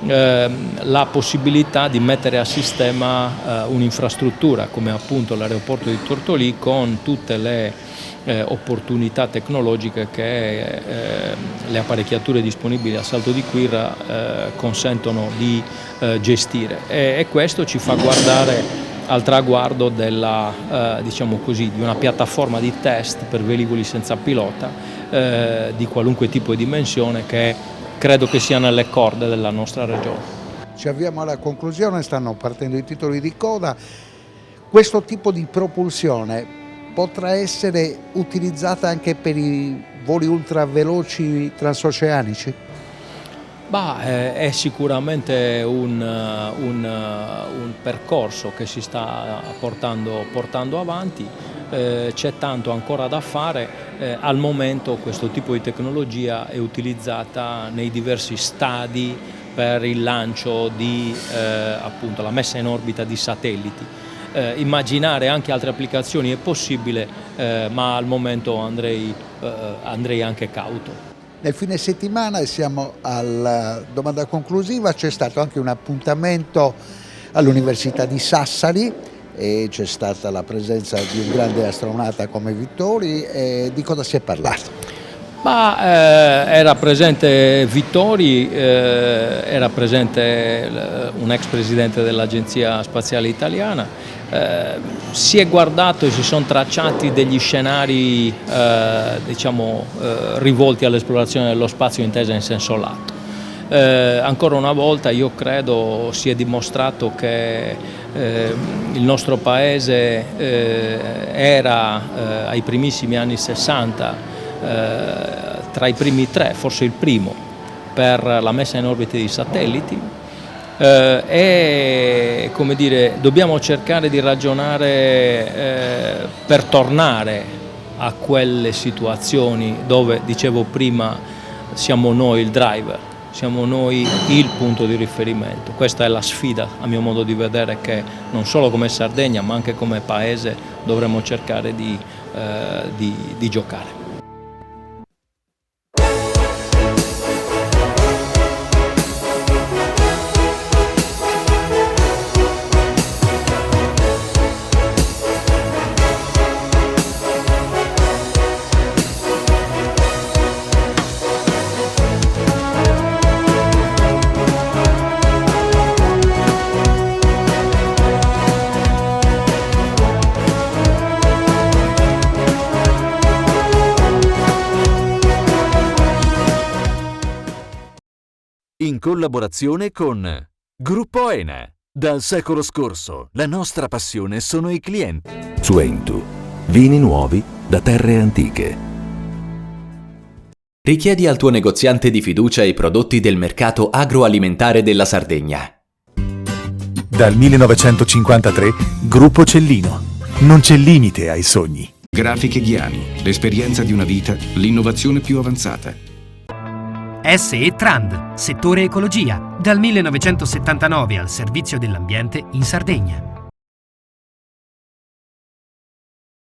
la possibilità di mettere a sistema un'infrastruttura come appunto l'aeroporto di Tortolì, con tutte le opportunità tecnologiche che le apparecchiature disponibili a Salto di Quirra consentono di gestire, e questo ci fa guardare al traguardo della, di una piattaforma di test per velivoli senza pilota di qualunque tipo e dimensione, che credo che sia nelle corde della nostra regione. Ci avviamo alla conclusione, stanno partendo i titoli di coda. Questo tipo di propulsione potrà essere utilizzata anche per i voli ultraveloci transoceanici? È sicuramente un percorso che si sta portando avanti, c'è tanto ancora da fare. Al momento questo tipo di tecnologia è utilizzata nei diversi stadi per il lancio di appunto la messa in orbita di satelliti. Immaginare anche altre applicazioni è possibile, ma al momento andrei anche cauto. Nel fine settimana, e siamo alla domanda conclusiva, c'è stato anche un appuntamento all'Università di Sassari e c'è stata la presenza di un grande astronauta come Vittori. Di cosa si è parlato? Era presente Vittori, era presente un ex presidente dell'Agenzia Spaziale Italiana. Si è guardato e si sono tracciati degli scenari rivolti all'esplorazione dello spazio intesa in senso lato. Ancora una volta io credo si è dimostrato che il nostro paese era ai primissimi anni 60 tra i primi 3, forse il primo, per la messa in orbita di satelliti. E come dire, dobbiamo cercare di ragionare per tornare a quelle situazioni dove, dicevo prima, siamo noi il driver, siamo noi il punto di riferimento. Questa è la sfida, a mio modo di vedere, che non solo come Sardegna ma anche come Paese dovremmo cercare di giocare. In collaborazione con Gruppo Ene. Dal secolo scorso, la nostra passione sono i clienti. Suentu, vini nuovi da terre antiche. Richiedi al tuo negoziante di fiducia i prodotti del mercato agroalimentare della Sardegna. Dal 1953, Gruppo Cellino. Non c'è limite ai sogni. Grafiche Ghiani, l'esperienza di una vita, l'innovazione più avanzata. SE Trand, settore ecologia, dal 1979 al servizio dell'ambiente in Sardegna.